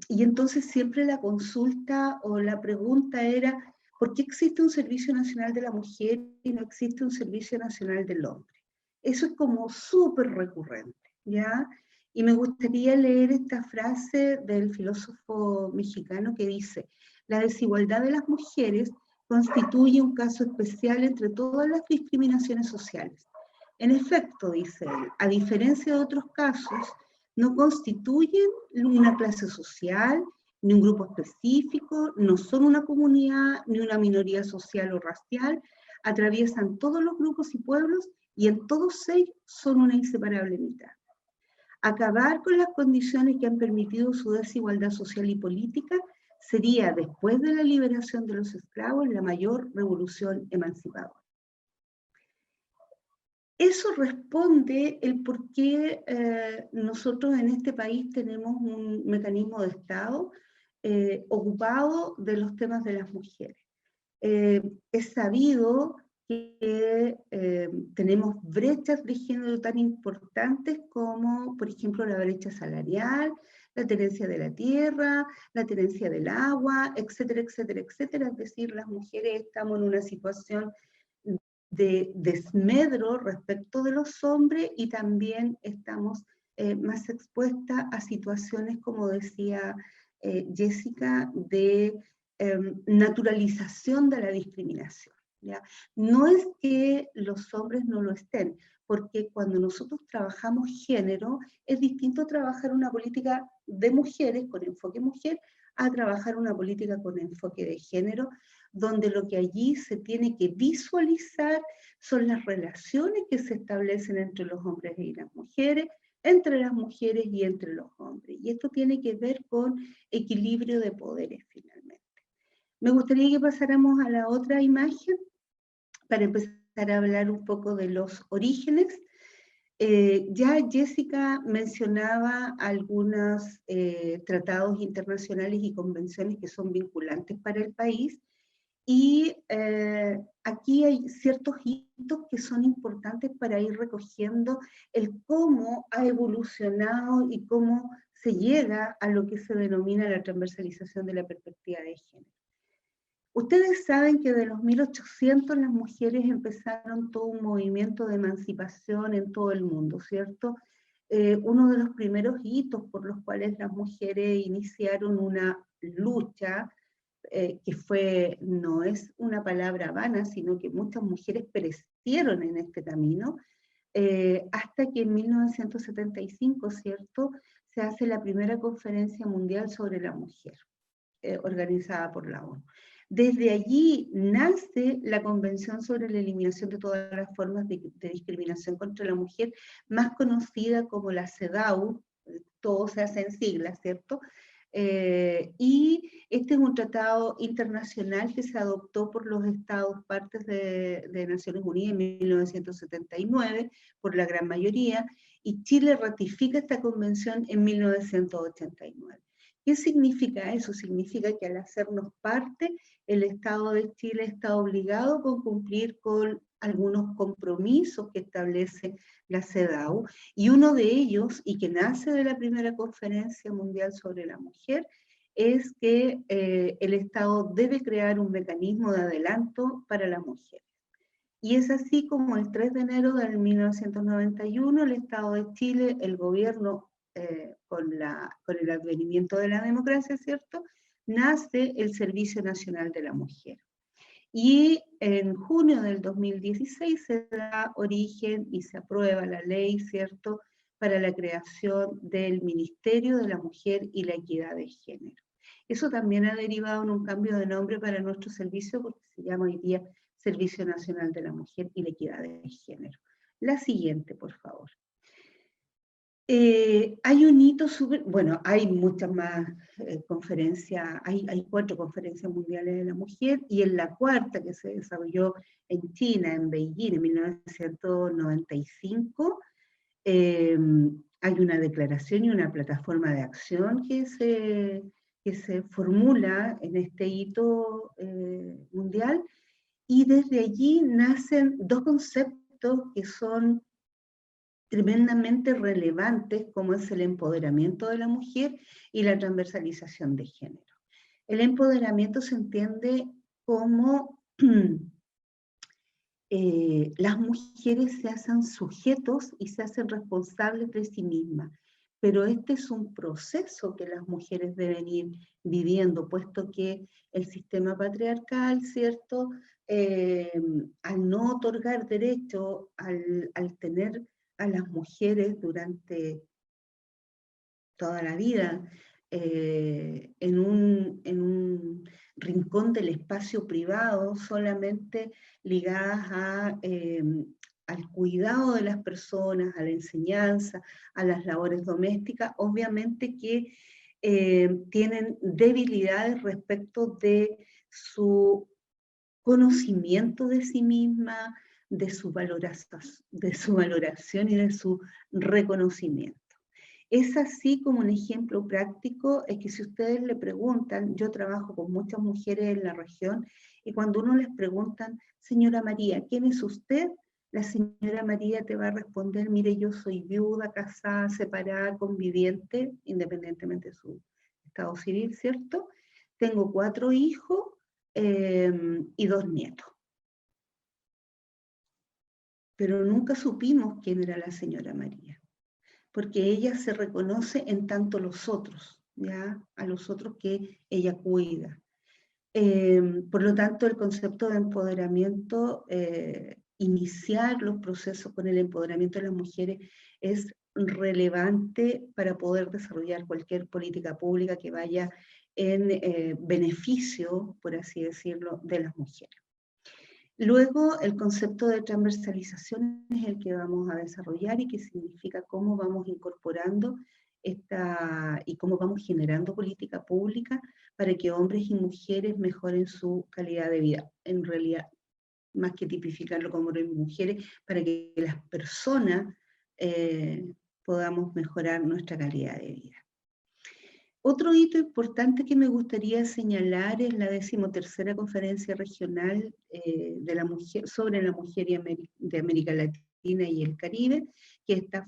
entonces siempre la consulta o la pregunta era, ¿por qué existe un Servicio Nacional de la Mujer y no existe un Servicio Nacional del Hombre? Eso es como súper recurrente, ¿ya? Y me gustaría leer esta frase del filósofo mexicano que dice: la desigualdad de las mujeres constituye un caso especial entre todas las discriminaciones sociales. En efecto, dice él, a diferencia de otros casos, no constituyen una clase social, ni un grupo específico, no son una comunidad, ni una minoría social o racial, atraviesan todos los grupos y pueblos, y en todos ellos son una inseparable mitad. Acabar con las condiciones que han permitido su desigualdad social y política sería, después de la liberación de los esclavos, la mayor revolución emancipadora. Eso responde el por qué nosotros en este país tenemos un mecanismo de Estado ocupado de los temas de las mujeres. Es sabido que tenemos brechas de género tan importantes como, por ejemplo, la brecha salarial, la tenencia de la tierra, la tenencia del agua, etcétera, etcétera, etcétera. Es decir, las mujeres estamos en una situación de desmedro respecto de los hombres, y también estamos más expuestas a situaciones, como decía Jessica, de naturalización de la discriminación, ¿ya? No es que los hombres no lo estén, porque cuando nosotros trabajamos género, es distinto trabajar una política de mujeres con enfoque mujer a trabajar una política con enfoque de género, donde lo que allí se tiene que visualizar son las relaciones que se establecen entre los hombres y las mujeres, entre las mujeres y entre los hombres. Y esto tiene que ver con equilibrio de poderes, finalmente. Me gustaría que pasáramos a la otra imagen para empezar a hablar un poco de los orígenes. Ya Jessica mencionaba algunos tratados internacionales y convenciones que son vinculantes para el país, y aquí hay ciertos hitos que son importantes para ir recogiendo el cómo ha evolucionado y cómo se llega a lo que se denomina la transversalización de la perspectiva de género. Ustedes saben que de los 1800 las mujeres empezaron todo un movimiento de emancipación en todo el mundo, ¿cierto? Uno de los primeros hitos por los cuales las mujeres iniciaron una lucha, que no es una palabra vana, sino que muchas mujeres perecieron en este camino, hasta que en 1975, ¿cierto?, se hace la primera conferencia mundial sobre la mujer, organizada por la ONU. Desde allí nace la Convención sobre la Eliminación de todas las formas de discriminación contra la mujer, más conocida como la CEDAW, todo se hace en siglas, ¿cierto? Y este es un tratado internacional que se adoptó por los Estados partes de Naciones Unidas en 1979, por la gran mayoría, y Chile ratifica esta convención en 1989. ¿Qué significa eso? Significa que al hacernos parte, el Estado de Chile está obligado a cumplir con algunos compromisos que establece la CEDAW, y uno de ellos, y que nace de la primera conferencia mundial sobre la mujer, es que el Estado debe crear un mecanismo de adelanto para la mujer. Y es así como el 3 de enero de 1991 el Estado de Chile, el gobierno, con el advenimiento de la democracia, ¿cierto?, nace el Servicio Nacional de la Mujer. Y en junio del 2016 se da origen y se aprueba la ley, ¿cierto?, para la creación del Ministerio de la Mujer y la Equidad de Género. Eso también ha derivado en un cambio de nombre para nuestro servicio, porque se llama hoy día Servicio Nacional de la Mujer y la Equidad de Género. La siguiente, por favor. Hay un hito súper, bueno, hay muchas más conferencias, hay 4 conferencias mundiales de la mujer, y en la cuarta, que se desarrolló en China, en Beijing, en 1995, hay una declaración y una plataforma de acción que se formula en este hito mundial, y desde allí nacen 2 conceptos que son tremendamente relevantes, como es el empoderamiento de la mujer y la transversalización de género. El empoderamiento se entiende como las mujeres se hacen sujetos y se hacen responsables de sí mismas, pero este es un proceso que las mujeres deben ir viviendo, puesto que el sistema patriarcal, ¿cierto?, al no otorgar derecho, al tener a las mujeres durante toda la vida en un rincón del espacio privado, solamente ligadas al cuidado de las personas, a la enseñanza, a las labores domésticas, obviamente que tienen debilidades respecto de su conocimiento de sí misma, de su valoración y de su reconocimiento. Es así como un ejemplo práctico, es que si ustedes le preguntan, yo trabajo con muchas mujeres en la región, y cuando uno les preguntan, señora María, ¿quién es usted? La señora María te va a responder, mire, yo soy viuda, casada, separada, conviviente, independientemente de su estado civil, ¿cierto? Tengo 4 hijos y 2 nietos. Pero nunca supimos quién era la señora María, porque ella se reconoce en tanto los otros, ¿ya? A los otros que ella cuida. Por lo tanto, el concepto de empoderamiento, iniciar los procesos con el empoderamiento de las mujeres es relevante para poder desarrollar cualquier política pública que vaya en beneficio, por así decirlo, de las mujeres. Luego, el concepto de transversalización es el que vamos a desarrollar y que significa cómo vamos incorporando y cómo vamos generando política pública para que hombres y mujeres mejoren su calidad de vida. En realidad, más que tipificarlo como hombres y mujeres, para que las personas podamos mejorar nuestra calidad de vida. Otro hito importante que me gustaría señalar es la 13ª Conferencia Regional de la mujer, sobre la mujer de América Latina y el Caribe, que esta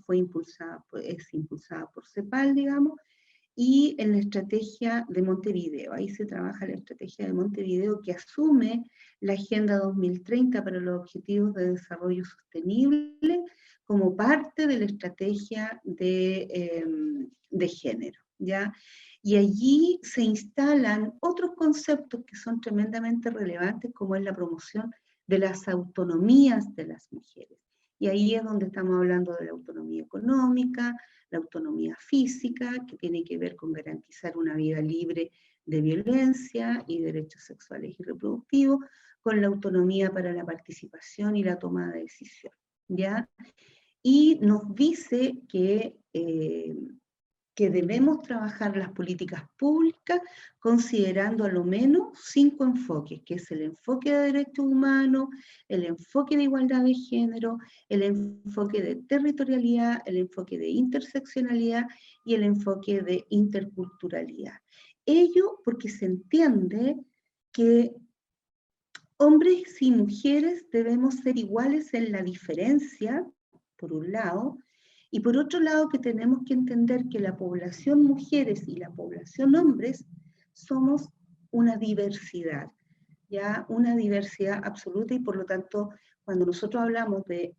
es impulsada por CEPAL, digamos, y en la estrategia de Montevideo. Ahí se trabaja la estrategia de Montevideo que asume la Agenda 2030 para los Objetivos de Desarrollo Sostenible como parte de la estrategia de género, ¿ya? Y allí se instalan otros conceptos que son tremendamente relevantes, como es la promoción de las autonomías de las mujeres. Y ahí es donde estamos hablando de la autonomía económica, la autonomía física, que tiene que ver con garantizar una vida libre de violencia y derechos sexuales y reproductivos, con la autonomía para la participación y la toma de decisión, ¿ya? Y nos dice que debemos trabajar las políticas públicas considerando a lo menos 5 enfoques, que es el enfoque de derechos humanos, el enfoque de igualdad de género, el enfoque de territorialidad, el enfoque de interseccionalidad y el enfoque de interculturalidad. Ello porque se entiende que hombres y mujeres debemos ser iguales en la diferencia, por un lado, y por otro lado que tenemos que entender que la población mujeres y la población hombres somos una diversidad, ya una diversidad absoluta, y por lo tanto cuando nosotros hablamos de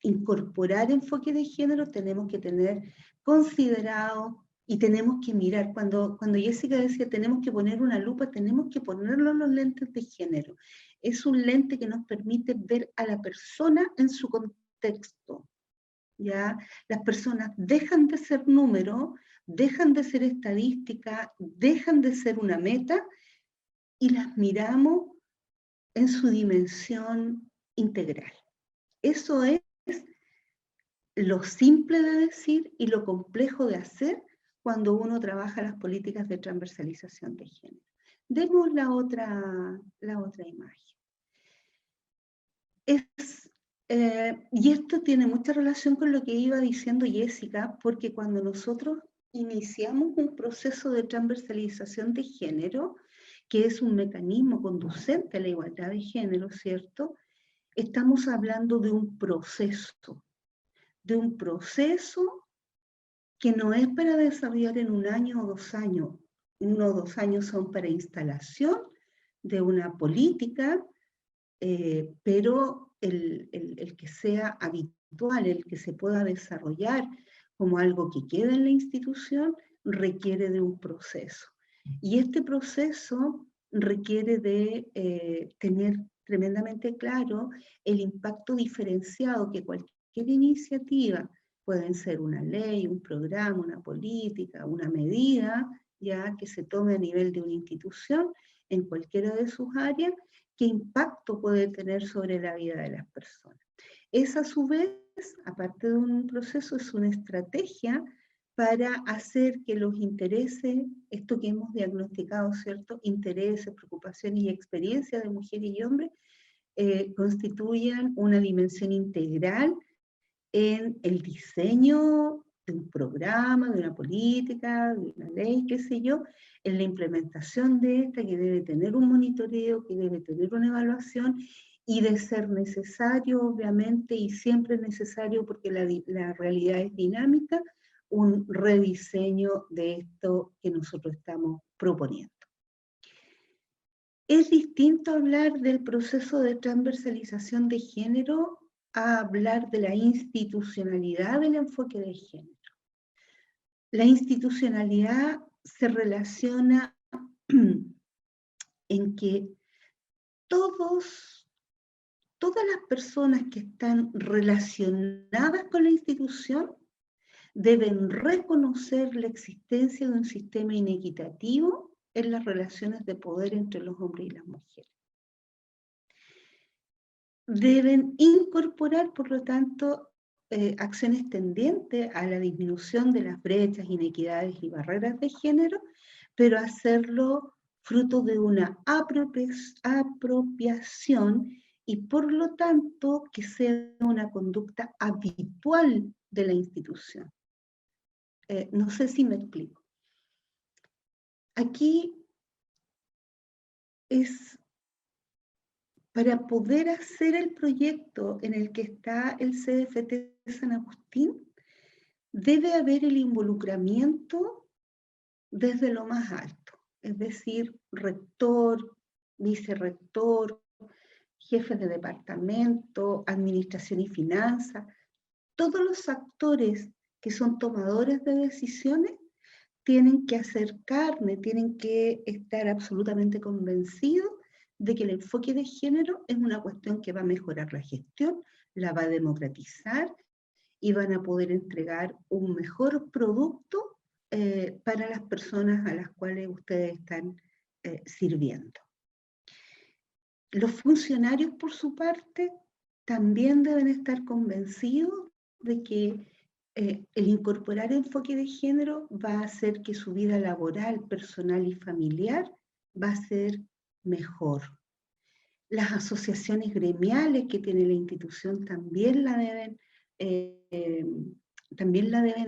incorporar enfoque de género tenemos que tener considerado y tenemos que mirar, cuando Jessica decía tenemos que poner una lupa, tenemos que ponerlo en los lentes de género. Es un lente que nos permite ver a la persona en su contexto. ¿Ya? Las personas dejan de ser número, dejan de ser estadística, dejan de ser una meta y las miramos en su dimensión integral. Eso es lo simple de decir y lo complejo de hacer cuando uno trabaja las políticas de transversalización de género. Demos la otra imagen. Y esto tiene mucha relación con lo que iba diciendo Jessica, porque cuando nosotros iniciamos un proceso de transversalización de género, que es un mecanismo conducente a la igualdad de género, ¿cierto? Estamos hablando de un proceso que no es para desarrollar en 1 año o 2 años. 1 o 2 años son para instalación de una política, pero el que sea habitual, el que se pueda desarrollar como algo que queda en la institución, requiere de un proceso. Y este proceso requiere de tener tremendamente claro el impacto diferenciado que cualquier iniciativa, pueden ser una ley, un programa, una política, una medida, ya que se tome a nivel de una institución en cualquiera de sus áreas, qué impacto puede tener sobre la vida de las personas. Esa a su vez, aparte de un proceso, es una estrategia para hacer que los intereses, esto que hemos diagnosticado, ¿cierto? Intereses, preocupaciones y experiencias de mujeres y hombres, constituyan una dimensión integral en el diseño de un programa, de una política, de una ley, qué sé yo, en la implementación de esta, que debe tener un monitoreo, que debe tener una evaluación, y de ser necesario, obviamente, y siempre es necesario porque la realidad es dinámica, un rediseño de esto que nosotros estamos proponiendo. Es distinto hablar del proceso de transversalización de género a hablar de la institucionalidad del enfoque de género. La institucionalidad se relaciona en que todas las personas que están relacionadas con la institución deben reconocer la existencia de un sistema inequitativo en las relaciones de poder entre los hombres y las mujeres. Deben incorporar, por lo tanto, acciones tendientes a la disminución de las brechas, inequidades y barreras de género, pero hacerlo fruto de una apropiación y por lo tanto que sea una conducta habitual de la institución. No sé si me explico. Aquí es para poder hacer el proyecto en el que está el CFT San Agustín, debe haber el involucramiento desde lo más alto, es decir, rector, vicerrector, jefes de departamento, administración y finanzas, todos los actores que son tomadores de decisiones tienen que hacer carne, tienen que estar absolutamente convencidos de que el enfoque de género es una cuestión que va a mejorar la gestión, la va a democratizar y van a poder entregar un mejor producto para las personas a las cuales ustedes están sirviendo. Los funcionarios, por su parte, también deben estar convencidos de que el incorporar enfoque de género va a hacer que su vida laboral, personal y familiar va a ser mejor. Las asociaciones gremiales que tiene la institución también la deben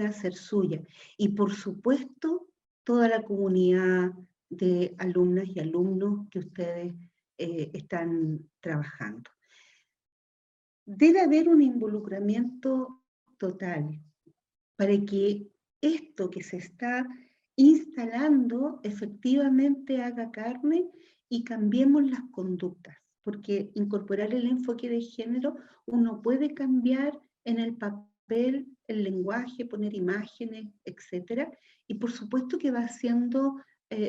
hacer suya. Y por supuesto, toda la comunidad de alumnas y alumnos que ustedes están trabajando. Debe haber un involucramiento total para que esto que se está instalando efectivamente haga carne y cambiemos las conductas, porque incorporar el enfoque de género, uno puede cambiar en el papel, el lenguaje, poner imágenes, etcétera, y por supuesto que va haciendo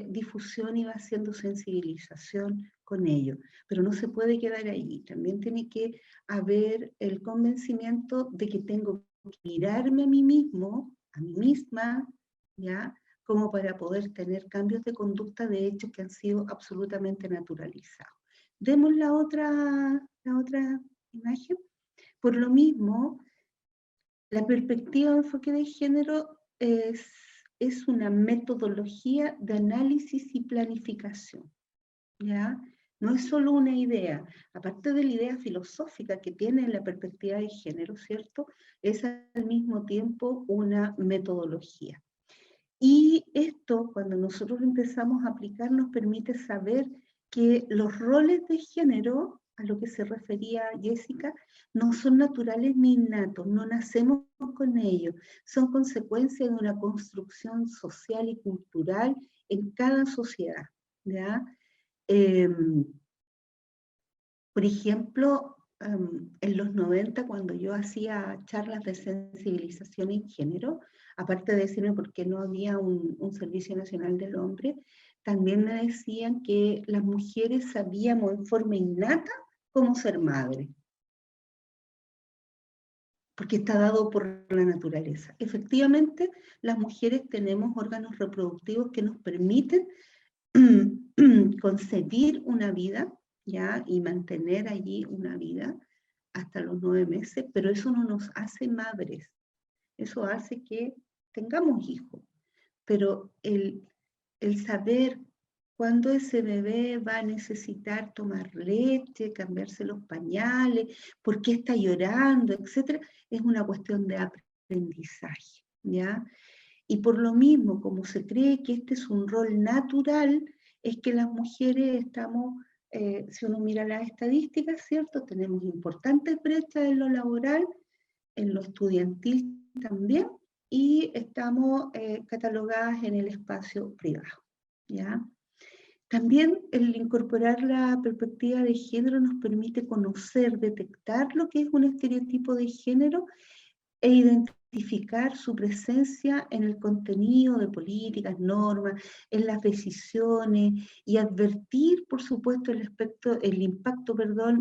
difusión y va haciendo sensibilización con ello, pero no se puede quedar ahí, también tiene que haber el convencimiento de que tengo que mirarme a mí mismo, a mí misma, ¿ya? Como para poder tener cambios de conducta de hechos que han sido absolutamente naturalizados. Demos la otra imagen. Por lo mismo, la perspectiva de enfoque de género es una metodología de análisis y planificación, ¿ya? No es solo una idea, aparte de la idea filosófica que tiene la perspectiva de género, ¿cierto? Es al mismo tiempo una metodología. Y esto, cuando nosotros empezamos a aplicar, nos permite saber que los roles de género, a lo que se refería Jessica, no son naturales ni innatos, no nacemos con ellos, son consecuencia de una construcción social y cultural en cada sociedad, ¿ya? Por ejemplo, en los 90, cuando yo hacía charlas de sensibilización en género, aparte de decirme por qué no había un Servicio Nacional del Hombre, también me decían que las mujeres sabíamos en forma innata cómo ser madre, porque está dado por la naturaleza. Efectivamente, las mujeres tenemos órganos reproductivos que nos permiten concebir una vida, ¿ya? Y mantener allí una vida hasta los 9 meses, pero eso no nos hace madres, eso hace que tengamos hijos, pero el saber cuándo ese bebé va a necesitar tomar leche, cambiarse los pañales, por qué está llorando, etcétera, es una cuestión de aprendizaje, ¿ya? Y por lo mismo, como se cree que este es un rol natural, es que las mujeres estamos, si uno mira las estadísticas, ¿cierto? Tenemos importantes brechas en lo laboral, en lo estudiantil también, y estamos catalogadas en el espacio privado, ¿ya? También el incorporar la perspectiva de género nos permite conocer, detectar lo que es un estereotipo de género e identificar su presencia en el contenido de políticas, normas, en las decisiones y advertir, por supuesto, el impacto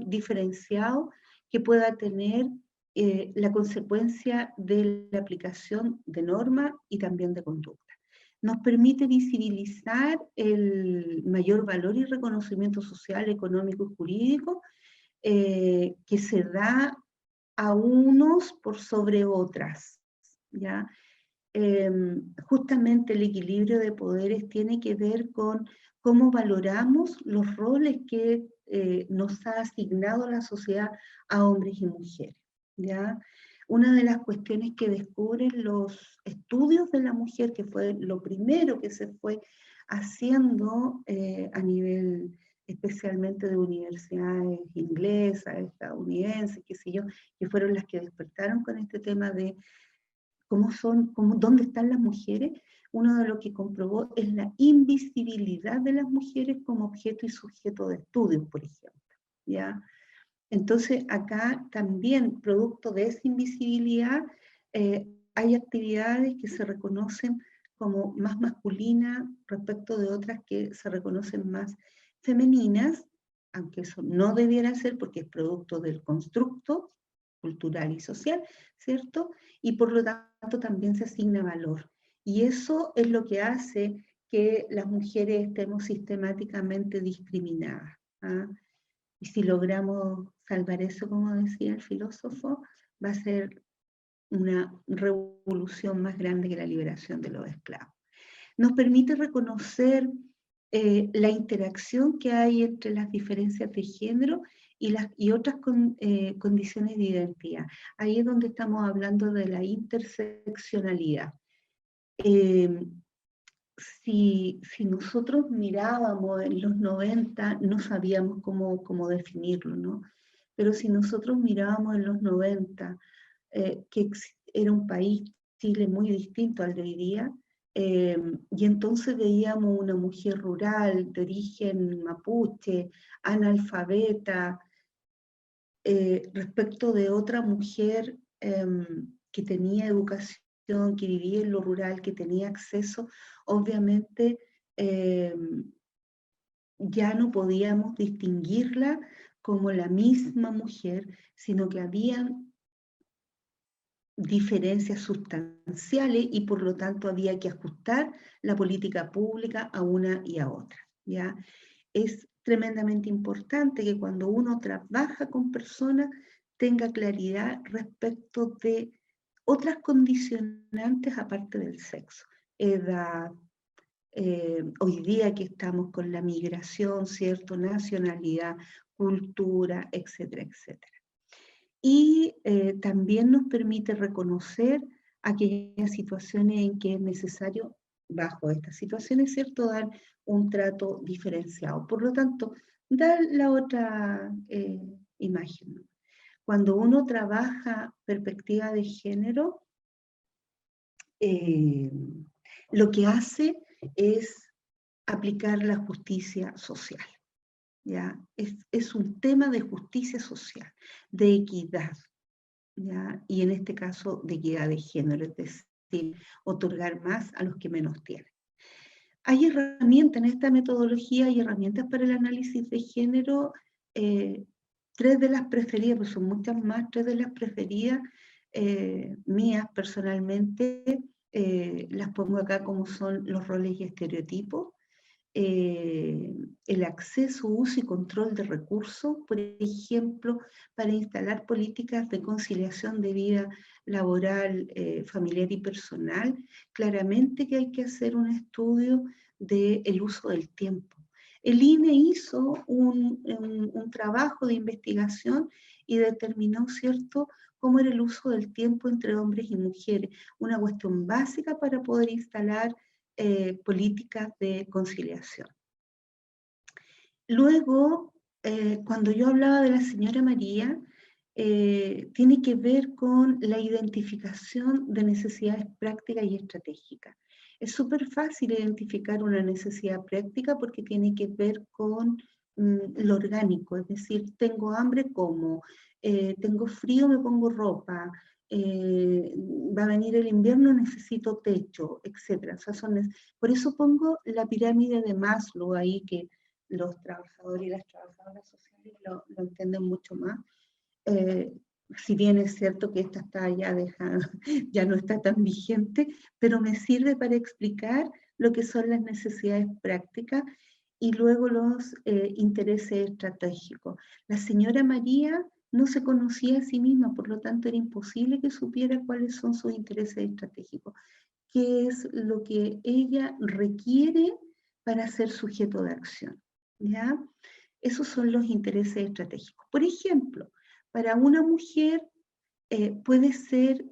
diferenciado que pueda tener la consecuencia de la aplicación de normas y también de conducta. Nos permite visibilizar el mayor valor y reconocimiento social, económico y jurídico que se da a unos por sobre otras, ¿ya? Justamente el equilibrio de poderes tiene que ver con cómo valoramos los roles que nos ha asignado la sociedad a hombres y mujeres, ¿ya? Una de las cuestiones que descubren los estudios de la mujer, que fue lo primero que se fue haciendo a nivel especialmente de universidades inglesas, estadounidenses, qué sé yo, que fueron las que despertaron con este tema de dónde están las mujeres, uno de lo que comprobó es la invisibilidad de las mujeres como objeto y sujeto de estudios, por ejemplo, ¿ya? Entonces, acá también, producto de esa invisibilidad, hay actividades que se reconocen como más masculinas respecto de otras que se reconocen más femeninas, aunque eso no debiera ser porque es producto del constructo cultural y social, ¿cierto? Y por lo tanto también se asigna valor. Y eso es lo que hace que las mujeres estemos sistemáticamente discriminadas, ¿ah? Y si logramos salvar eso, como decía el filósofo, va a ser una revolución más grande que la liberación de los esclavos. Nos permite reconocer la interacción que hay entre las diferencias de género y otras condiciones de identidad. Ahí es donde estamos hablando de la interseccionalidad. Si nosotros mirábamos en los 90, no sabíamos cómo definirlo, ¿no? Pero si nosotros mirábamos en los 90, que era un país, Chile, muy distinto al de hoy día, y entonces veíamos una mujer rural, de origen mapuche, analfabeta, respecto de otra mujer que tenía educación, que vivía en lo rural, que tenía acceso, obviamente ya no podíamos distinguirla como la misma mujer, sino que habían diferencias sustanciales y por lo tanto había que ajustar la política pública a una y a otra, ¿ya? Es tremendamente importante que cuando uno trabaja con personas tenga claridad respecto de otras condicionantes aparte del sexo, edad, hoy día que estamos con la migración, ¿cierto? Nacionalidad, cultura, etcétera, etcétera. Y también nos permite reconocer aquellas situaciones en que es necesario, bajo estas situaciones, ¿cierto?, dar un trato diferenciado. Por lo tanto, da la otra imagen, ¿no? Cuando uno trabaja perspectiva de género, lo que hace es aplicar la justicia social, ¿ya? Es un tema de justicia social, de equidad, ¿ya? Y en este caso de equidad de género, es decir, otorgar más a los que menos tienen. Hay herramientas en esta metodología, hay herramientas para el análisis de género, tres de las preferidas, pues son muchas más, tres de las preferidas mías personalmente, las pongo acá como son los roles y estereotipos, el acceso, uso y control de recursos, por ejemplo, para instalar políticas de conciliación de vida laboral, familiar y personal, claramente que hay que hacer un estudio del uso del tiempo. El INE hizo un trabajo de investigación y determinó, ¿cierto?, cómo era el uso del tiempo entre hombres y mujeres, una cuestión básica para poder instalar políticas de conciliación. Luego, cuando yo hablaba de la señora María, tiene que ver con la identificación de necesidades prácticas y estratégicas. Es súper fácil identificar una necesidad práctica porque tiene que ver con lo orgánico, es decir, tengo hambre, como, tengo frío, me pongo ropa, va a venir el invierno, necesito techo, etc. O sea, por eso pongo la pirámide de Maslow ahí, que los trabajadores y las trabajadoras sociales lo entienden mucho más. Si bien es cierto que esta está ya dejada, ya no está tan vigente, pero me sirve para explicar lo que son las necesidades prácticas y luego los intereses estratégicos. La señora María no se conocía a sí misma, por lo tanto era imposible que supiera cuáles son sus intereses estratégicos, qué es lo que ella requiere para ser sujeto de acción, ¿ya? Esos son los intereses estratégicos. Por ejemplo, para una mujer puede ser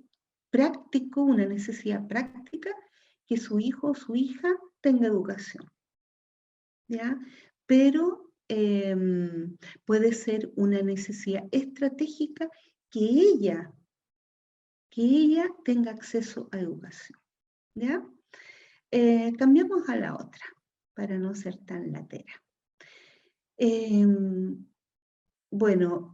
práctico, una necesidad práctica, que su hijo o su hija tenga educación, ¿ya? Pero puede ser una necesidad estratégica que ella que ella tenga acceso a educación. ¿Ya? Cambiamos a la otra, para no ser tan latera. Bueno,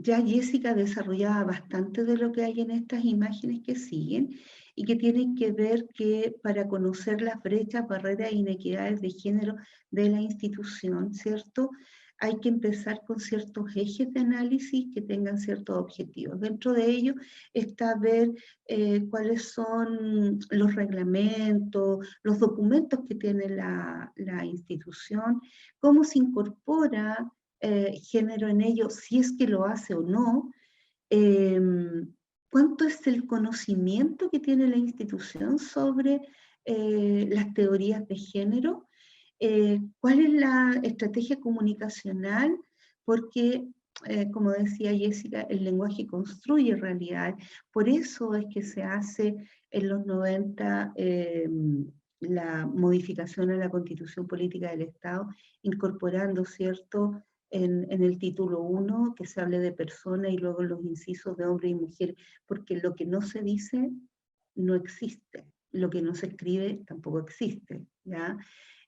ya Jessica desarrollaba bastante de lo que hay en estas imágenes que siguen y que tienen que ver que para conocer las brechas, barreras e inequidades de género de la institución, ¿cierto? Hay que empezar con ciertos ejes de análisis que tengan ciertos objetivos. Dentro de ello está ver cuáles son los reglamentos, los documentos que tiene la institución, cómo se incorpora género en ello, si es que lo hace o no, cuánto es el conocimiento que tiene la institución sobre las teorías de género, cuál es la estrategia comunicacional, porque, como decía Jessica, el lenguaje construye realidad, por eso es que se hace en los 90 la modificación a la Constitución Política del Estado, incorporando, ¿cierto?, en el título 1, que se hable de persona y luego los incisos de hombre y mujer, porque lo que no se dice no existe, lo que no se escribe tampoco existe, ¿ya?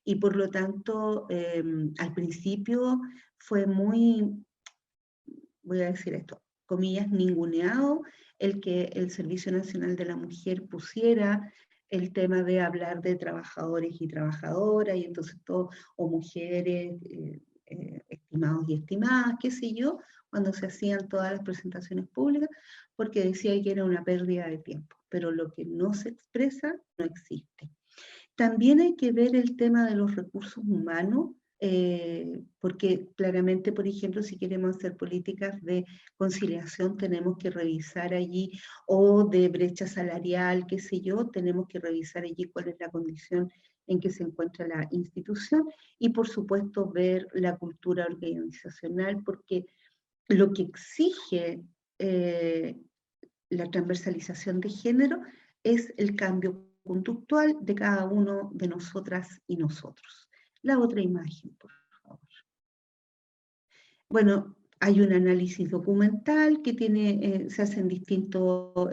Y por lo tanto, al principio fue muy, voy a decir esto, comillas, ninguneado el que el Servicio Nacional de la Mujer pusiera el tema de hablar de trabajadores y trabajadoras, y entonces todo, o mujeres, estimados y estimadas, qué sé yo, cuando se hacían todas las presentaciones públicas, porque decía que era una pérdida de tiempo, pero lo que no se expresa no existe. También hay que ver el tema de los recursos humanos, porque claramente, por ejemplo, si queremos hacer políticas de conciliación, tenemos que revisar allí, o de brecha salarial, qué sé yo, tenemos que revisar allí cuál es la condición en que se encuentra la institución, y por supuesto ver la cultura organizacional, porque lo que exige la transversalización de género es el cambio conductual de cada uno de nosotras y nosotros. La otra imagen, por favor. Bueno, hay un análisis documental que se hace en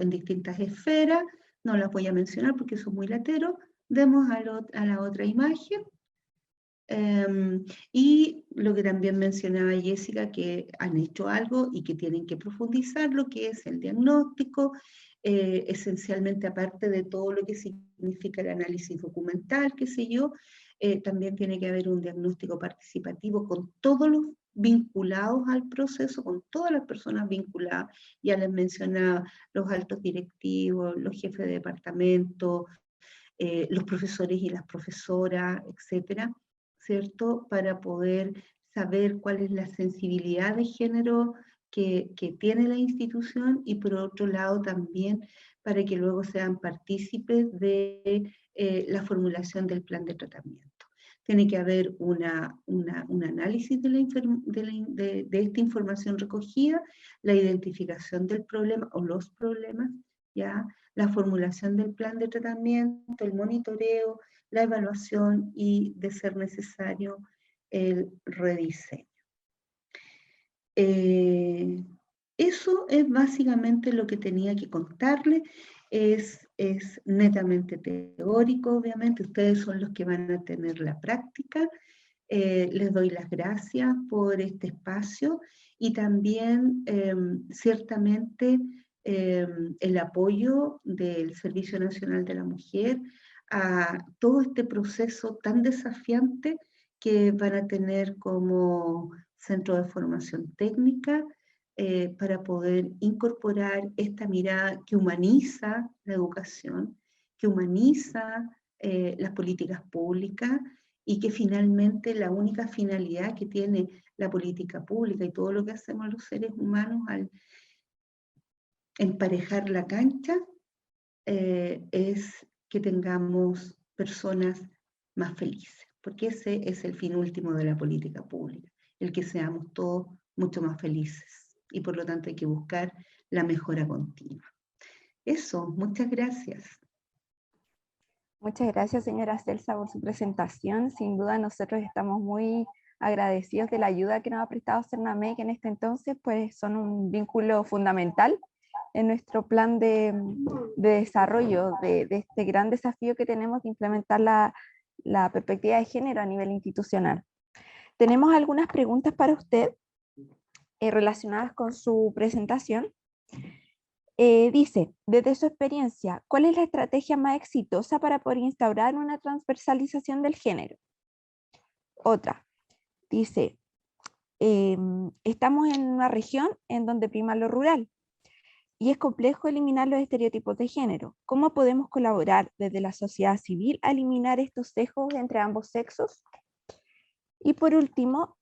distintas esferas, no las voy a mencionar porque son muy lateros. Vemos a la otra imagen. Y lo que también mencionaba Jessica, que han hecho algo y que tienen que profundizar, lo que es el diagnóstico, esencialmente aparte de todo lo que significa el análisis documental, qué sé yo, también tiene que haber un diagnóstico participativo con todos los vinculados al proceso, con todas las personas vinculadas. Ya les mencionaba los altos directivos, los jefes de departamento, los profesores y las profesoras, etcétera, ¿cierto? Para poder saber cuál es la sensibilidad de género que tiene la institución, y por otro lado también para que luego sean partícipes de la formulación del plan de tratamiento. Tiene que haber un análisis de esta información recogida, la identificación del problema o los problemas, ¿ya? La formulación del plan de tratamiento, el monitoreo, la evaluación y, de ser necesario, el rediseño. Eso es básicamente lo que tenía que contarles. Es netamente teórico, obviamente. Ustedes son los que van a tener la práctica. Les doy las gracias por este espacio y también, ciertamente, el apoyo del Servicio Nacional de la Mujer a todo este proceso tan desafiante que van a tener como centro de formación técnica, para poder incorporar esta mirada que humaniza la educación, que humaniza las políticas públicas, y que finalmente la única finalidad que tiene la política pública y todo lo que hacemos los seres humanos al emparejar la cancha, es que tengamos personas más felices, porque ese es el fin último de la política pública, el que seamos todos mucho más felices, y por lo tanto hay que buscar la mejora continua. Eso, muchas gracias. Muchas gracias, señora Celsa, por su presentación. Sin duda nosotros estamos muy agradecidos de la ayuda que nos ha prestado Cernamec en este entonces, pues son un vínculo fundamental en nuestro plan de desarrollo de este gran desafío que tenemos de implementar la perspectiva de género a nivel institucional. Tenemos algunas preguntas para usted relacionadas con su presentación. Dice, desde su experiencia, ¿cuál es la estrategia más exitosa para poder instaurar una transversalización del género? Otra, dice, estamos en una región en donde prima lo rural y es complejo eliminar los estereotipos de género. ¿Cómo podemos colaborar desde la sociedad civil a eliminar estos sesgos entre ambos sexos? Y por último,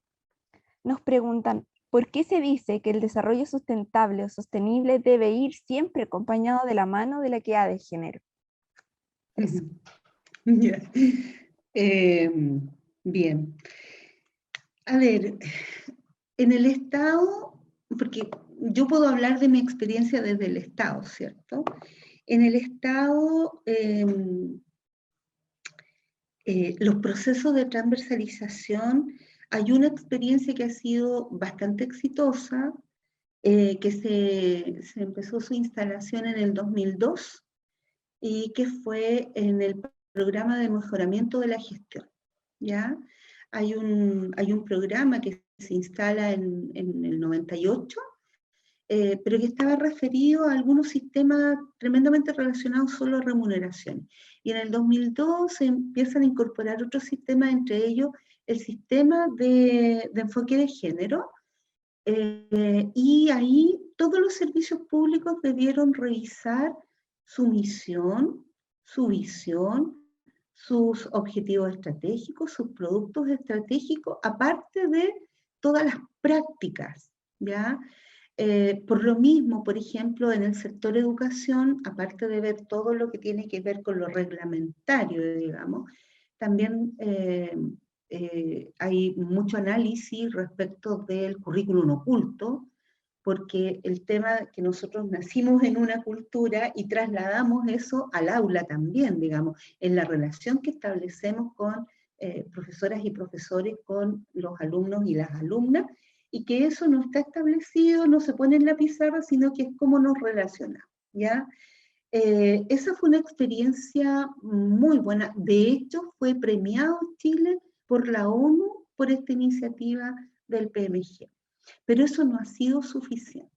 nos preguntan, ¿por qué se dice que el desarrollo sustentable o sostenible debe ir siempre acompañado de la mano de la equidad de género? Eso. Yeah. Bien. A ver, en el Estado, porque yo puedo hablar de mi experiencia desde el Estado, ¿cierto? En el Estado, los procesos de transversalización, hay una experiencia que ha sido bastante exitosa, que se empezó su instalación en el 2002 y que fue en el programa de mejoramiento de la gestión, ¿ya? Hay un programa que se instala en el 98, pero que estaba referido a algunos sistemas tremendamente relacionados solo a remuneración. Y en el 2002 se empiezan a incorporar otros sistemas, entre ellos el sistema de enfoque de género, y ahí todos los servicios públicos debieron revisar su misión, su visión, sus objetivos estratégicos, sus productos estratégicos, aparte de todas las prácticas, ¿ya? Por lo mismo, por ejemplo, en el sector educación, aparte de ver todo lo que tiene que ver con lo reglamentario, digamos, también hay mucho análisis respecto del currículum oculto, porque el tema que nosotros nacimos en una cultura y trasladamos eso al aula también, digamos, en la relación que establecemos con profesoras y profesores, con los alumnos y las alumnas, y que eso no está establecido, no se pone en la pizarra, sino que es cómo nos relacionamos, ¿ya? Esa fue una experiencia muy buena. De hecho, fue premiado Chile por la ONU por esta iniciativa del PMG. Pero eso no ha sido suficiente.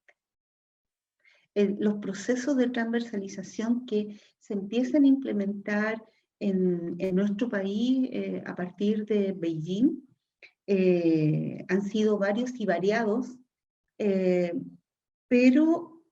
Los procesos de transversalización que se empiezan a implementar en nuestro país a partir de Beijing han sido varios y variados, pero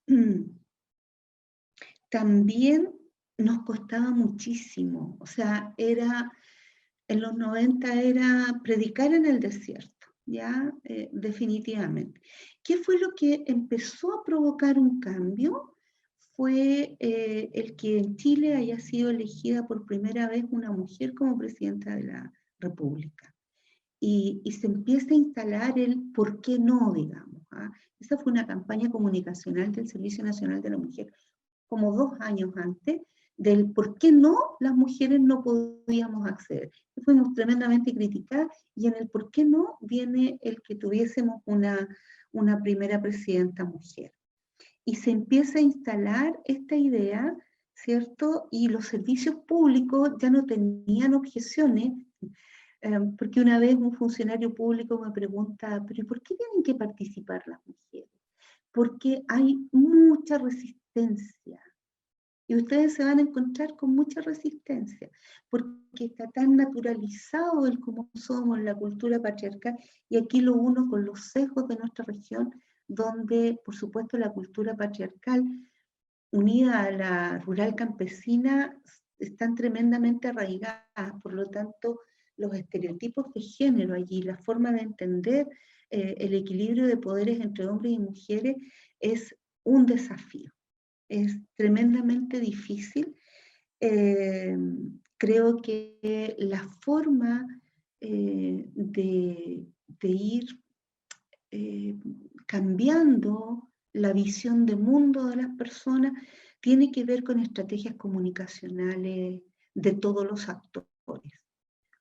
también nos costaba muchísimo. O sea, en los 90 era predicar en el desierto, ¿ya? Definitivamente. ¿Qué fue lo que empezó a provocar un cambio? Fue el que en Chile haya sido elegida por primera vez una mujer como presidenta de la República. Y se empieza a instalar el por qué no, digamos. ¿Ah? Esa fue una campaña comunicacional del Servicio Nacional de la Mujer, como 2 años antes, del por qué no las mujeres no podíamos acceder. Fuimos tremendamente criticadas y en el por qué no viene el que tuviésemos una primera presidenta mujer. Y se empieza a instalar esta idea, ¿cierto? Y los servicios públicos ya no tenían objeciones, porque una vez un funcionario público me pregunta, ¿pero por qué tienen que participar las mujeres? Porque hay mucha resistencia. Y ustedes se van a encontrar con mucha resistencia, porque está tan naturalizado el cómo somos, la cultura patriarcal, y aquí lo uno con los sesgos de nuestra región, donde, por supuesto, la cultura patriarcal, unida a la rural campesina, están tremendamente arraigadas. Por lo tanto, los estereotipos de género allí, la forma de entender el equilibrio de poderes entre hombres y mujeres es un desafío. Es tremendamente difícil. Creo que la forma de ir cambiando la visión de mundo de las personas tiene que ver con estrategias comunicacionales de todos los actores.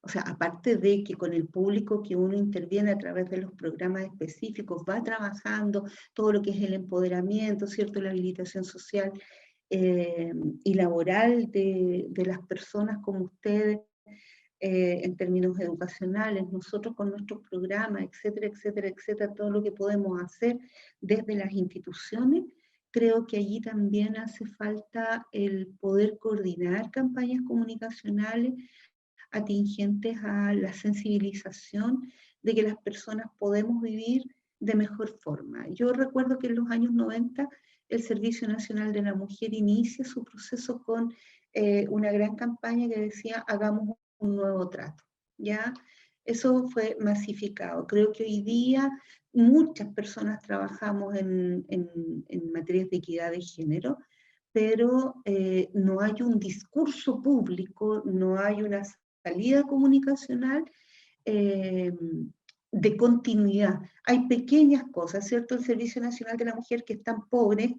O sea, aparte de que con el público que uno interviene a través de los programas específicos, va trabajando todo lo que es el empoderamiento, ¿cierto? La habilitación social y laboral de las personas como ustedes, en términos educacionales, nosotros con nuestros programas, etcétera, etcétera, etcétera, todo lo que podemos hacer desde las instituciones, creo que allí también hace falta el poder coordinar campañas comunicacionales atingentes a la sensibilización de que las personas podemos vivir de mejor forma. Yo recuerdo que en los años 90 el Servicio Nacional de la Mujer inicia su proceso con una gran campaña que decía hagamos un nuevo trato, ¿ya? Eso fue masificado. Creo que hoy día muchas personas trabajamos en materias de equidad de género, pero no hay un discurso público, no hay una salida comunicacional de continuidad. Hay pequeñas cosas, ¿cierto? El Servicio Nacional de la Mujer, que es tan pobre,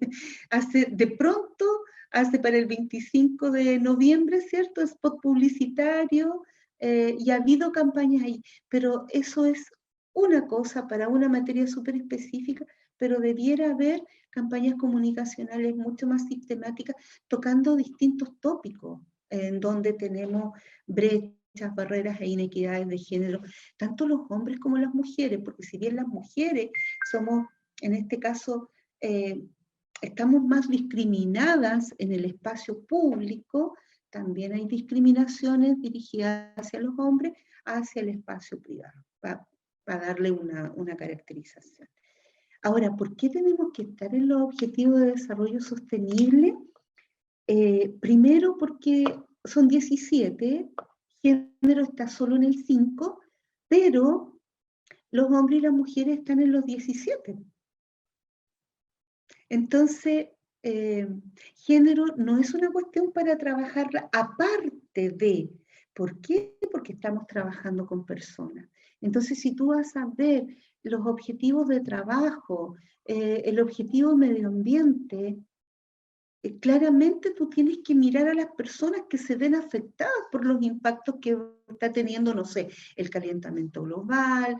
hace para el 25 de noviembre, ¿cierto? Spot publicitario, y ha habido campañas ahí, pero eso es una cosa para una materia súper específica, pero debiera haber campañas comunicacionales mucho más sistemáticas, tocando distintos tópicos, en donde tenemos brechas, barreras e inequidades de género, tanto los hombres como las mujeres, porque si bien las mujeres somos, en este caso, estamos más discriminadas en el espacio público, también hay discriminaciones dirigidas hacia los hombres, hacia el espacio privado, para darle una caracterización. Ahora, ¿por qué tenemos que estar en los objetivos de desarrollo sostenible? Primero porque son 17, género está solo en el 5, pero los hombres y las mujeres están en los 17. Entonces, género no es una cuestión para trabajarla aparte de. ¿Por qué? Porque estamos trabajando con personas. Entonces, si tú vas a ver los objetivos de trabajo, el objetivo medio ambiente, claramente tú tienes que mirar a las personas que se ven afectadas por los impactos que está teniendo, no sé, el calentamiento global,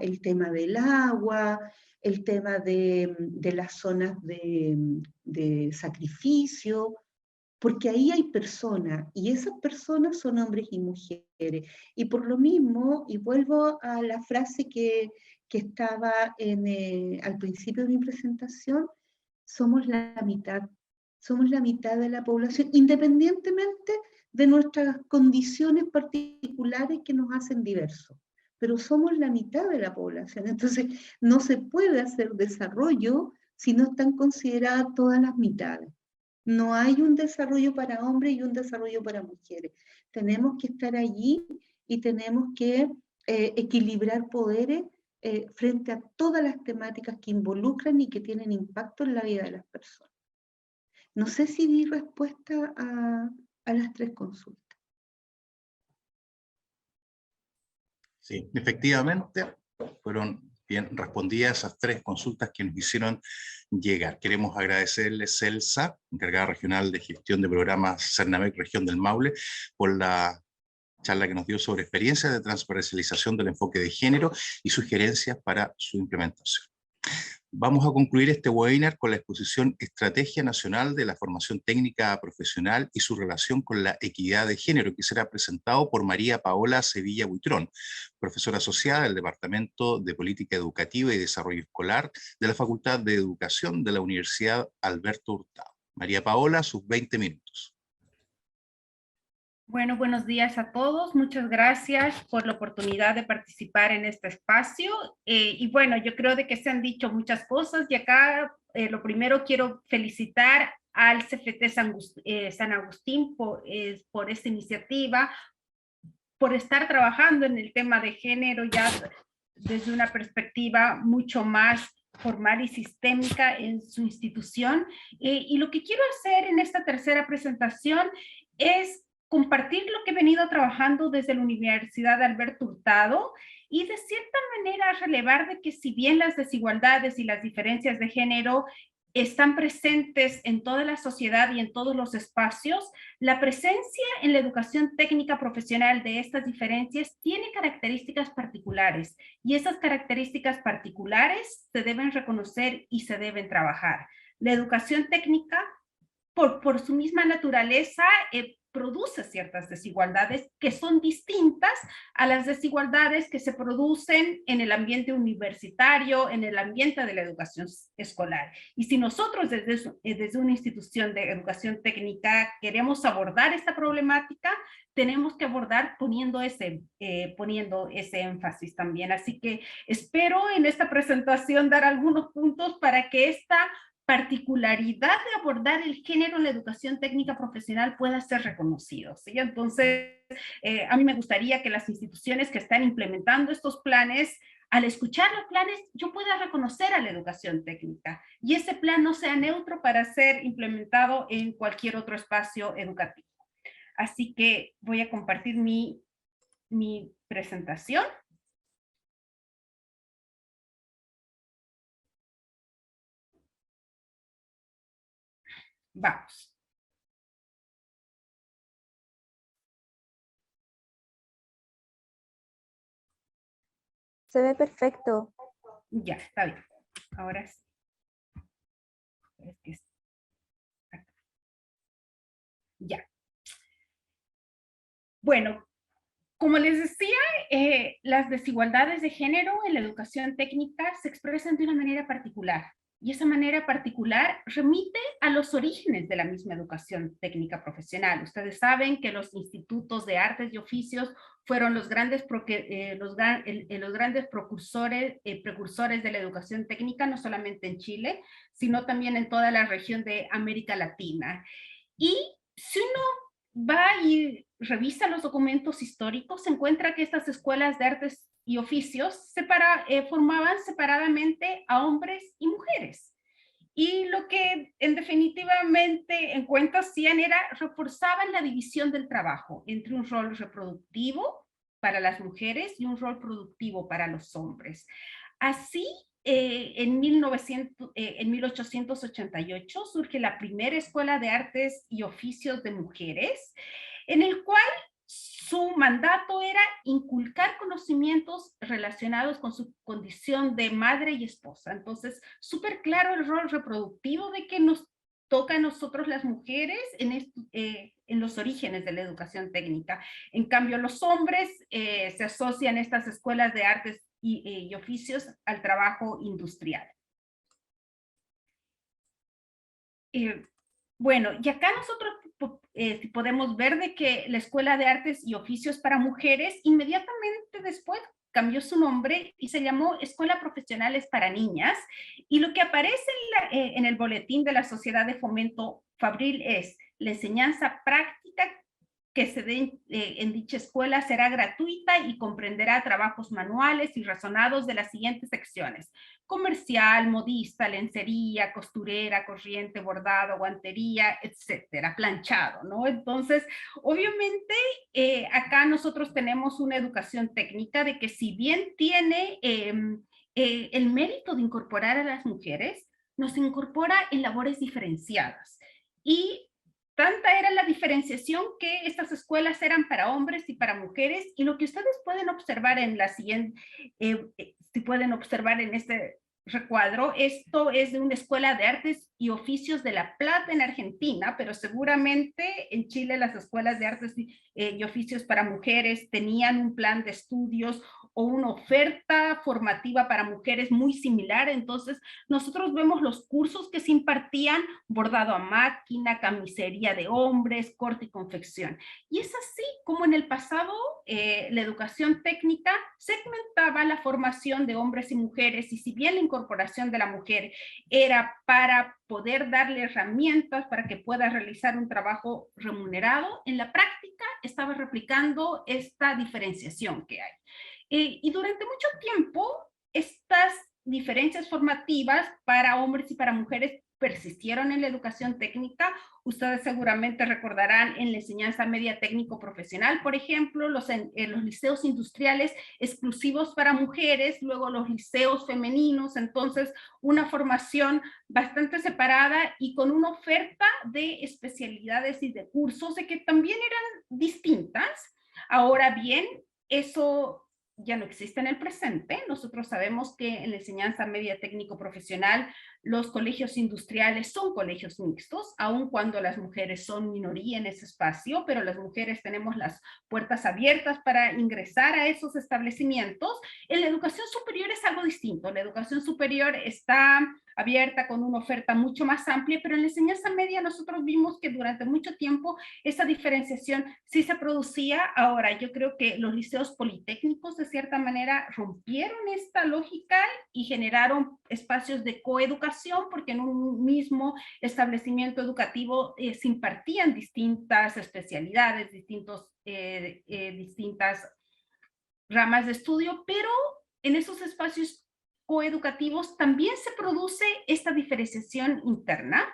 el tema del agua, el tema de las zonas de sacrificio, porque ahí hay personas, y esas personas son hombres y mujeres. Y por lo mismo, y vuelvo a la frase que estaba al principio de mi presentación, somos la mitad de la población, independientemente de nuestras condiciones particulares que nos hacen diversos. Pero somos la mitad de la población, entonces no se puede hacer desarrollo si no están consideradas todas las mitades. No hay un desarrollo para hombres y un desarrollo para mujeres. Tenemos que estar allí y tenemos que equilibrar poderes frente a todas las temáticas que involucran y que tienen impacto en la vida de las personas. No sé si di respuesta a las 3 consultas. Sí, efectivamente, fueron bien respondidas esas 3 consultas que nos hicieron llegar. Queremos agradecerle Celsa, encargada regional de gestión de programas Cernamec Región del Maule, por la charla que nos dio sobre experiencias de transversalización del enfoque de género y sugerencias para su implementación. Vamos a concluir este webinar con la exposición Estrategia Nacional de la Formación Técnica Profesional y su relación con la equidad de género, que será presentado por María Paola Sevilla Buitrón, profesora asociada del Departamento de Política Educativa y Desarrollo Escolar de la Facultad de Educación de la Universidad Alberto Hurtado. María Paola, sus 20 minutos. Bueno, buenos días a todos. Muchas gracias por la oportunidad de participar en este espacio. Y bueno, yo creo de que se han dicho muchas cosas y acá lo primero quiero felicitar al CFT San Agustín por esta iniciativa, por estar trabajando en el tema de género ya desde una perspectiva mucho más formal y sistémica en su institución. Y lo que quiero hacer en esta tercera presentación es compartir lo que he venido trabajando desde la Universidad de Alberto Hurtado y de cierta manera relevar de que si bien las desigualdades y las diferencias de género están presentes en toda la sociedad y en todos los espacios, la presencia en la educación técnica profesional de estas diferencias tiene características particulares, y esas características particulares se deben reconocer y se deben trabajar. La educación técnica, por su misma naturaleza, produce ciertas desigualdades que son distintas a las desigualdades que se producen en el ambiente universitario, en el ambiente de la educación escolar. Y si nosotros desde una institución de educación técnica queremos abordar esta problemática, tenemos que abordar poniendo ese énfasis también. Así que espero en esta presentación dar algunos puntos para que esta particularidad de abordar el género en la educación técnica profesional pueda ser reconocido, ¿sí? Entonces, a mí me gustaría que las instituciones que están implementando estos planes, al escuchar los planes, yo pueda reconocer a la educación técnica y ese plan no sea neutro para ser implementado en cualquier otro espacio educativo. Así que voy a compartir mi presentación. Vamos. Se ve perfecto. Ya, está bien. Ahora sí. Es que acá. Ya. Bueno, como les decía, las desigualdades de género en la educación técnica se expresan de una manera particular. Y esa manera particular remite a los orígenes de la misma educación técnica profesional. Ustedes saben que los institutos de artes y oficios fueron los grandes precursores de la educación técnica, no solamente en Chile, sino también en toda la región de América Latina. Y si uno va y revisa los documentos históricos, se encuentra que estas escuelas de artes y oficios formaban separadamente a hombres y mujeres. Y lo que en definitivamente en cuenta hacían era reforzaban la división del trabajo entre un rol reproductivo para las mujeres y un rol productivo para los hombres. Así, en 1888 surge la primera escuela de artes y oficios de mujeres, en el cual su mandato era inculcar conocimientos relacionados con su condición de madre y esposa. Entonces, súper claro el rol reproductivo de que nos toca a nosotros las mujeres en los orígenes de la educación técnica. En cambio, los hombres se asocian a estas escuelas de artes y oficios al trabajo industrial. Bueno, y acá nosotros podemos ver de que la Escuela de Artes y Oficios para Mujeres inmediatamente después cambió su nombre y se llamó Escuela Profesionales para Niñas, y lo que aparece en el boletín de la Sociedad de Fomento Fabril es: la enseñanza práctica que se dé en dicha escuela será gratuita y comprenderá trabajos manuales y razonados de las siguientes secciones: comercial, modista, lencería, costurera, corriente, bordado, guantería, etcétera, planchado, ¿no? Entonces, obviamente, acá nosotros tenemos una educación técnica de que, si bien tiene el mérito de incorporar a las mujeres, nos incorpora en labores diferenciadas. Y tanta era la diferenciación que estas escuelas eran para hombres y para mujeres, y lo que ustedes pueden observar en la siguiente, si pueden observar en este recuadro, esto es de una escuela de artes y oficios de La Plata en Argentina, pero seguramente en Chile las escuelas de artes y oficios para mujeres tenían un plan de estudios o una oferta formativa para mujeres muy similar. Entonces nosotros vemos los cursos que se impartían: bordado a máquina, camisería de hombres, corte y confección. Y es así como en el pasado la educación técnica segmentaba la formación de hombres y mujeres, y si bien la incorporación de la mujer era para poder darle herramientas para que pueda realizar un trabajo remunerado, en la práctica estaba replicando esta diferenciación que hay. Y durante mucho tiempo estas diferencias formativas para hombres y para mujeres persistieron en la educación técnica. Ustedes seguramente recordarán en la enseñanza media técnico-profesional, por ejemplo, los liceos industriales exclusivos para mujeres, luego los liceos femeninos, entonces una formación bastante separada y con una oferta de especialidades y de cursos de que también eran distintas. Ahora bien, eso ya no existe en el presente. Nosotros sabemos que en la enseñanza media técnico-profesional los colegios industriales son colegios mixtos, aun cuando las mujeres son minoría en ese espacio, pero las mujeres tenemos las puertas abiertas para ingresar a esos establecimientos. En la educación superior es algo distinto. La educación superior está abierta con una oferta mucho más amplia, pero en la enseñanza media nosotros vimos que durante mucho tiempo esa diferenciación sí se producía. Ahora, yo creo que los liceos politécnicos de cierta manera rompieron esta lógica y generaron espacios de coeducación, porque en un mismo establecimiento educativo se impartían distintas especialidades, distintas ramas de estudio, pero en esos espacios coeducativos también se produce esta diferenciación interna.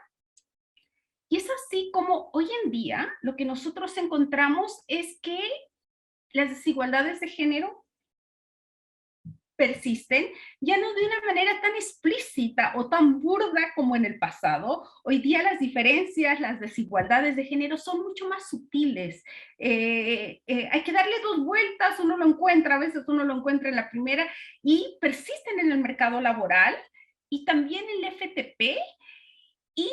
Y es así como hoy en día lo que nosotros encontramos es que las desigualdades de género persisten, ya no de una manera tan explícita o tan burda como en el pasado. Hoy día las diferencias, las desigualdades de género son mucho más sutiles. Hay que darle dos vueltas, uno lo encuentra, a veces uno lo encuentra en la primera, y persisten en el mercado laboral y también en el FTP. Y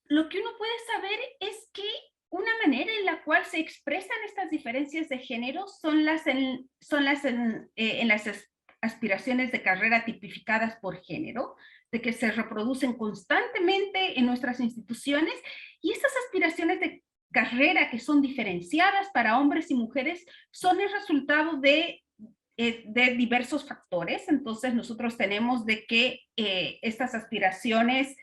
lo que uno puede saber es que una manera en la cual se expresan estas diferencias de género son en las aspiraciones de carrera tipificadas por género, de que se reproducen constantemente en nuestras instituciones, y estas aspiraciones de carrera que son diferenciadas para hombres y mujeres son el resultado de diversos factores. Entonces nosotros tenemos de que estas aspiraciones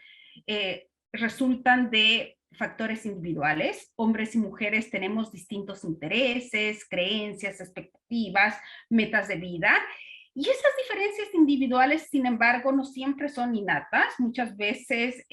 resultan de factores individuales. Hombres y mujeres tenemos distintos intereses, creencias, expectativas, metas de vida. Y esas diferencias individuales, sin embargo, no siempre son innatas. Muchas veces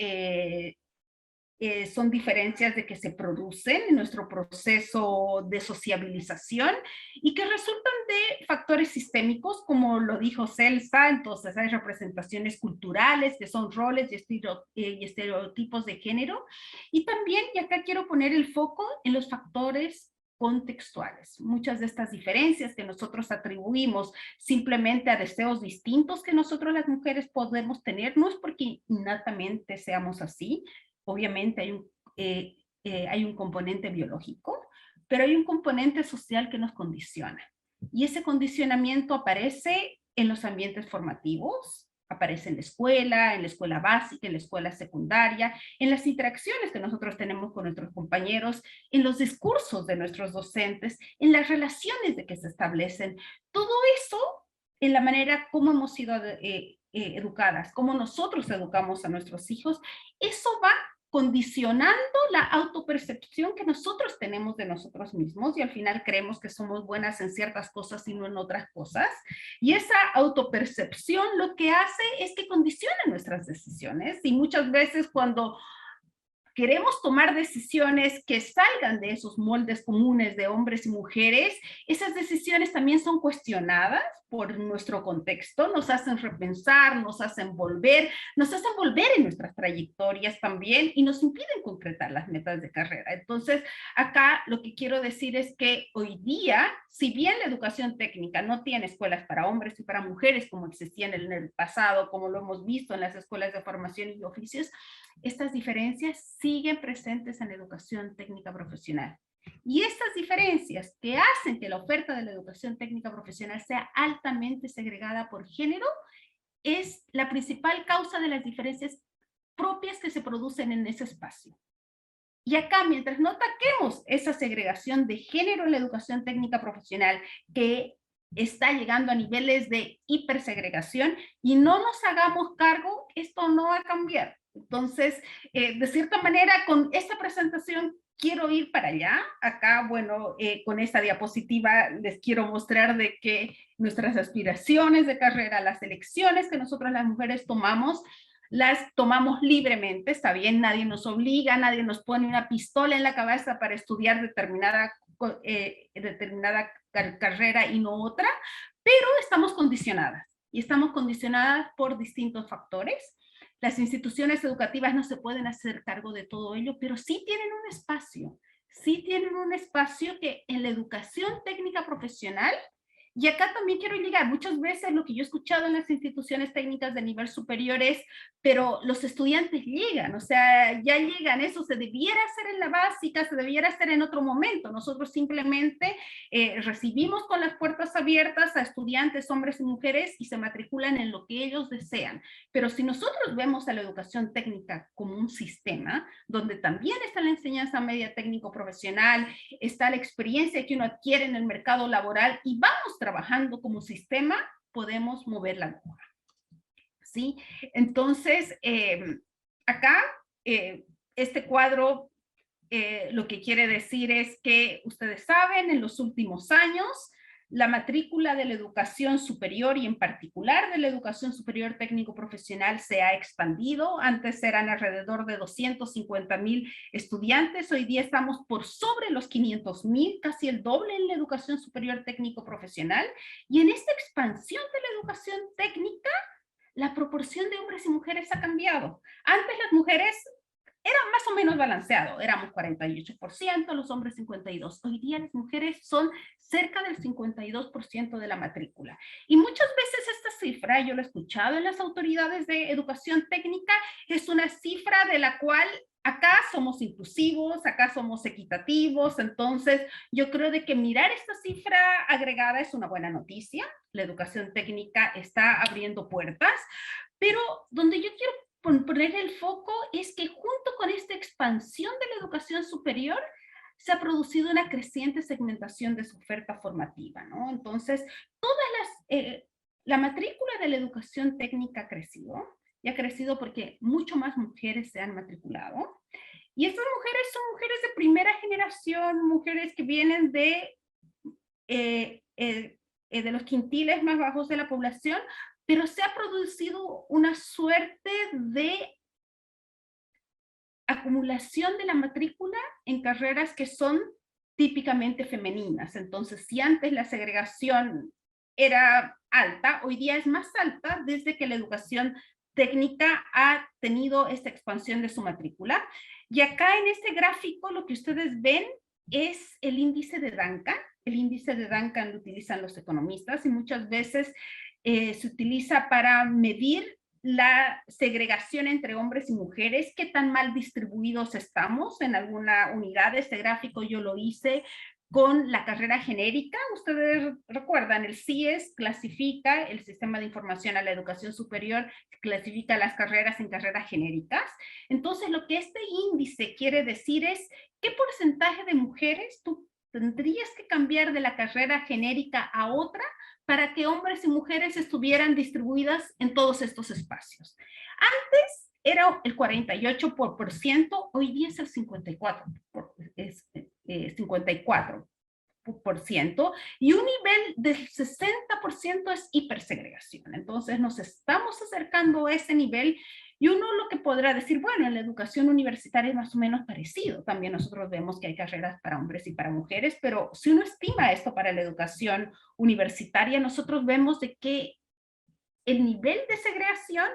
son diferencias de que se producen en nuestro proceso de sociabilización y que resultan de factores sistémicos, como lo dijo Celsa. Entonces hay representaciones culturales que son roles y estereotipos de género. Y también, y acá quiero poner el foco en los factores contextuales. Muchas de estas diferencias que nosotros atribuimos simplemente a deseos distintos que nosotros las mujeres podemos tener, no es porque innatamente seamos así. Obviamente hay un componente biológico, pero hay un componente social que nos condiciona. Y ese condicionamiento aparece en los ambientes formativos, aparece en la escuela básica, en la escuela secundaria, en las interacciones que nosotros tenemos con nuestros compañeros, en los discursos de nuestros docentes, en las relaciones de que se establecen. Todo eso en la manera como hemos sido educadas, cómo nosotros educamos a nuestros hijos, eso va condicionando la autopercepción que nosotros tenemos de nosotros mismos, y al final creemos que somos buenas en ciertas cosas y no en otras cosas. Y esa autopercepción lo que hace es que condiciona nuestras decisiones, y muchas veces cuando queremos tomar decisiones que salgan de esos moldes comunes de hombres y mujeres, esas decisiones también son cuestionadas por nuestro contexto, nos hacen repensar, nos hacen volver en nuestras trayectorias también, y nos impiden concretar las metas de carrera. Entonces, acá lo que quiero decir es que hoy día, si bien la educación técnica no tiene escuelas para hombres y para mujeres como existían en el pasado, como lo hemos visto en las escuelas de formación y oficios, estas diferencias siguen presentes en la educación técnica profesional. Y estas diferencias que hacen que la oferta de la educación técnica profesional sea altamente segregada por género es la principal causa de las diferencias propias que se producen en ese espacio. Y acá, mientras no ataquemos esa segregación de género en la educación técnica profesional, que está llegando a niveles de hipersegregación, y no nos hagamos cargo, esto no va a cambiar. Entonces, de cierta manera, con esta presentación quiero ir para allá. Acá, bueno, con esta diapositiva les quiero mostrar de que nuestras aspiraciones de carrera, las elecciones que nosotras las mujeres tomamos, las tomamos libremente, está bien, nadie nos obliga, nadie nos pone una pistola en la cabeza para estudiar determinada carrera y no otra, pero estamos condicionadas, y estamos condicionadas por distintos factores. Las instituciones educativas no se pueden hacer cargo de todo ello, pero sí tienen un espacio que en la educación técnica profesional. Y acá también quiero llegar, muchas veces lo que yo he escuchado en las instituciones técnicas de nivel superior es, pero los estudiantes llegan, o sea, ya llegan, eso se debiera hacer en la básica, se debiera hacer en otro momento. Nosotros simplemente recibimos con las puertas abiertas a estudiantes, hombres y mujeres, y se matriculan en lo que ellos desean. Pero si nosotros vemos a la educación técnica como un sistema, donde también está la enseñanza media técnico profesional, está la experiencia que uno adquiere en el mercado laboral, y vamos trabajando como sistema, podemos mover la aguja. ¿Sí? Entonces, acá, este cuadro lo que quiere decir es que ustedes saben, en los últimos años, la matrícula de la educación superior, y en particular de la educación superior técnico-profesional, se ha expandido. Antes eran alrededor de 250,000 estudiantes, hoy día estamos por sobre los 500,000, casi el doble en la educación superior técnico-profesional. Y en esta expansión de la educación técnica, la proporción de hombres y mujeres ha cambiado. Antes las mujeres eran más o menos balanceado, éramos 48%, los hombres 52%. Hoy día las mujeres son cerca del 52% de la matrícula. Y muchas veces esta cifra, yo lo he escuchado en las autoridades de educación técnica, es una cifra de la cual acá somos inclusivos, acá somos equitativos. Entonces yo creo de que mirar esta cifra agregada es una buena noticia. La educación técnica está abriendo puertas, pero donde yo quiero poner el foco es que junto con esta expansión de la educación superior se ha producido una creciente segmentación de su oferta formativa, ¿no? Entonces, la matrícula de la educación técnica ha crecido, y ha crecido porque mucho más mujeres se han matriculado, y estas mujeres son mujeres de primera generación, mujeres que vienen de los quintiles más bajos de la población, pero se ha producido una suerte de acumulación de la matrícula en carreras que son típicamente femeninas. Entonces, si antes la segregación era alta, hoy día es más alta desde que la educación técnica ha tenido esta expansión de su matrícula. Y acá en este gráfico lo que ustedes ven es el índice de Duncan. El índice de Duncan lo utilizan los economistas, y muchas veces se utiliza para medir la segregación entre hombres y mujeres, qué tan mal distribuidos estamos en alguna unidad. Este gráfico yo lo hice con la carrera genérica. Ustedes recuerdan, el CIES clasifica, el Sistema de Información a la Educación Superior, clasifica las carreras en carreras genéricas. Entonces, lo que este índice quiere decir es qué porcentaje de mujeres tú tendrías que cambiar de la carrera genérica a otra para que hombres y mujeres estuvieran distribuidas en todos estos espacios. Antes era el 48%, hoy día es el 54%, y un nivel del 60% es hipersegregación. Entonces nos estamos acercando a ese nivel, y uno lo que podrá decir, bueno, en la educación universitaria es más o menos parecido. También nosotros vemos que hay carreras para hombres y para mujeres, pero si uno estima esto para la educación universitaria, nosotros vemos de que el nivel de segregación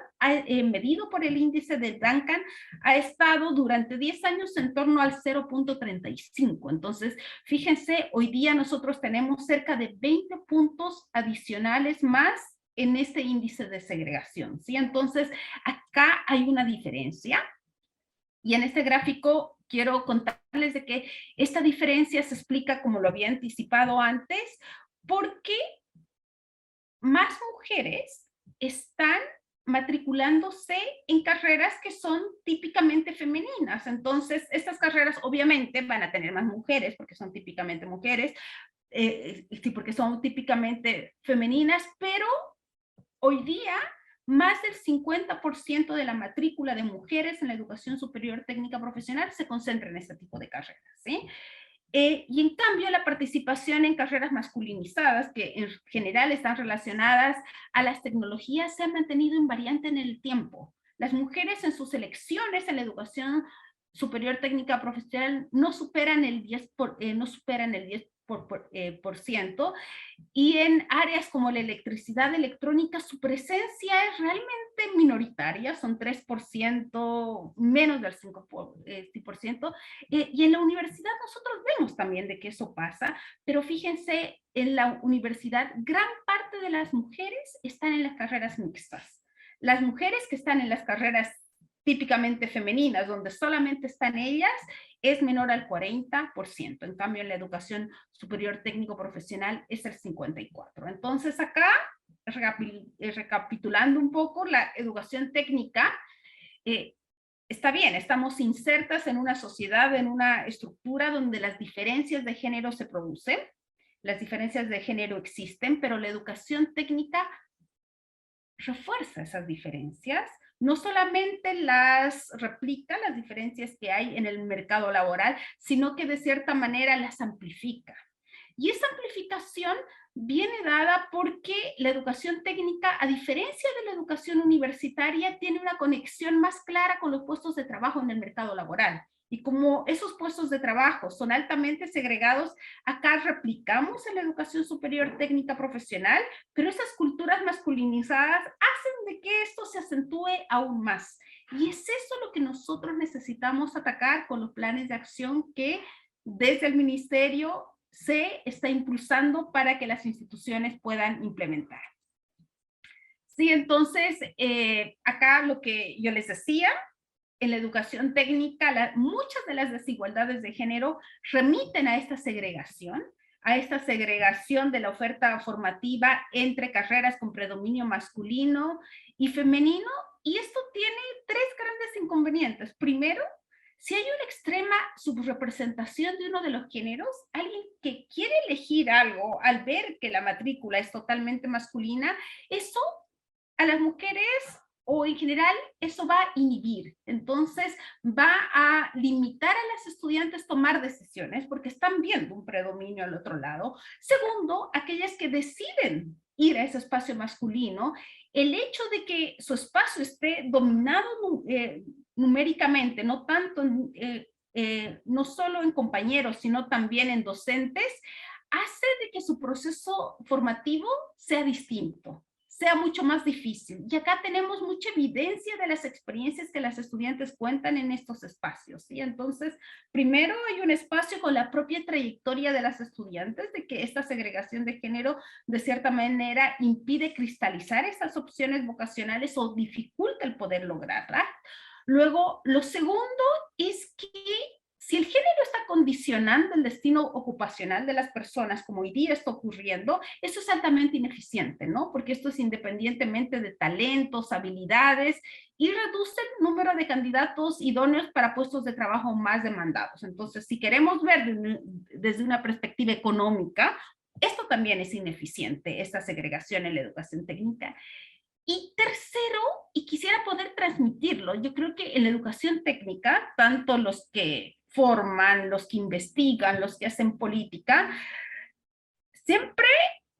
medido por el índice de Duncan ha estado durante 10 años en torno al 0.35. Entonces, fíjense, hoy día nosotros tenemos cerca de 20 puntos adicionales más en este índice de segregación, ¿sí? Entonces, acá hay una diferencia, y en este gráfico quiero contarles de que esta diferencia se explica, como lo había anticipado antes, porque más mujeres están matriculándose en carreras que son típicamente femeninas. Entonces, estas carreras obviamente van a tener más mujeres porque son típicamente mujeres, sí, porque son típicamente femeninas, pero hoy día más del 50% de la matrícula de mujeres en la educación superior técnica profesional se concentra en este tipo de carreras, ¿sí? Y en cambio la participación en carreras masculinizadas, que en general están relacionadas a las tecnologías, se ha mantenido invariante en el tiempo. Las mujeres en sus elecciones en la educación superior técnica profesional no superan el 10%, y en áreas como la electricidad electrónica su presencia es realmente minoritaria, son 3%, menos del 5%, y en la universidad nosotros vemos también de que eso pasa, pero fíjense, en la universidad gran parte de las mujeres están en las carreras mixtas. Las mujeres que están en las carreras típicamente femeninas, donde solamente están ellas, es menor al 40%. En cambio, en la educación superior técnico profesional es el 54%. Entonces, acá, recapitulando un poco, la educación técnica está bien, estamos insertas en una sociedad, en una estructura donde las diferencias de género se producen, las diferencias de género existen, pero la educación técnica refuerza esas diferencias, no solamente las replica, las diferencias que hay en el mercado laboral, sino que de cierta manera las amplifica. Y esa amplificación viene dada porque la educación técnica, a diferencia de la educación universitaria, tiene una conexión más clara con los puestos de trabajo en el mercado laboral. Y como esos puestos de trabajo son altamente segregados, acá replicamos en la educación superior técnica profesional, pero esas culturas masculinizadas hacen de que esto se acentúe aún más. Y es eso lo que nosotros necesitamos atacar con los planes de acción que desde el ministerio se está impulsando para que las instituciones puedan implementar. Sí, entonces, acá lo que yo les decía, en la educación técnica, muchas de las desigualdades de género remiten a esta segregación de la oferta formativa entre carreras con predominio masculino y femenino, y esto tiene tres grandes inconvenientes. Primero, si hay una extrema subrepresentación de uno de los géneros, alguien que quiere elegir algo al ver que la matrícula es totalmente masculina, eso a las mujeres o en general eso va a inhibir, entonces va a limitar a las estudiantes tomar decisiones porque están viendo un predominio al otro lado. Segundo, aquellas que deciden ir a ese espacio masculino, el hecho de que su espacio esté dominado numéricamente, no tanto, no solo en compañeros, sino también en docentes, hace de que su proceso formativo sea distinto, sea mucho más difícil. Y acá tenemos mucha evidencia de las experiencias que las estudiantes cuentan en estos espacios, ¿sí? Entonces, primero hay un espacio con la propia trayectoria de las estudiantes, de que esta segregación de género de cierta manera impide cristalizar esas opciones vocacionales o dificulta el poder lograrlas. Luego, lo segundo es que si el género está condicionando el destino ocupacional de las personas, como hoy día está ocurriendo, eso es altamente ineficiente, ¿no? Porque esto es independientemente de talentos, habilidades, y reduce el número de candidatos idóneos para puestos de trabajo más demandados. Entonces, si queremos ver desde una perspectiva económica, esto también es ineficiente, esta segregación en la educación técnica. Y tercero, y quisiera poder transmitirlo, yo creo que en la educación técnica, tanto los que forman, los que investigan, los que hacen política, siempre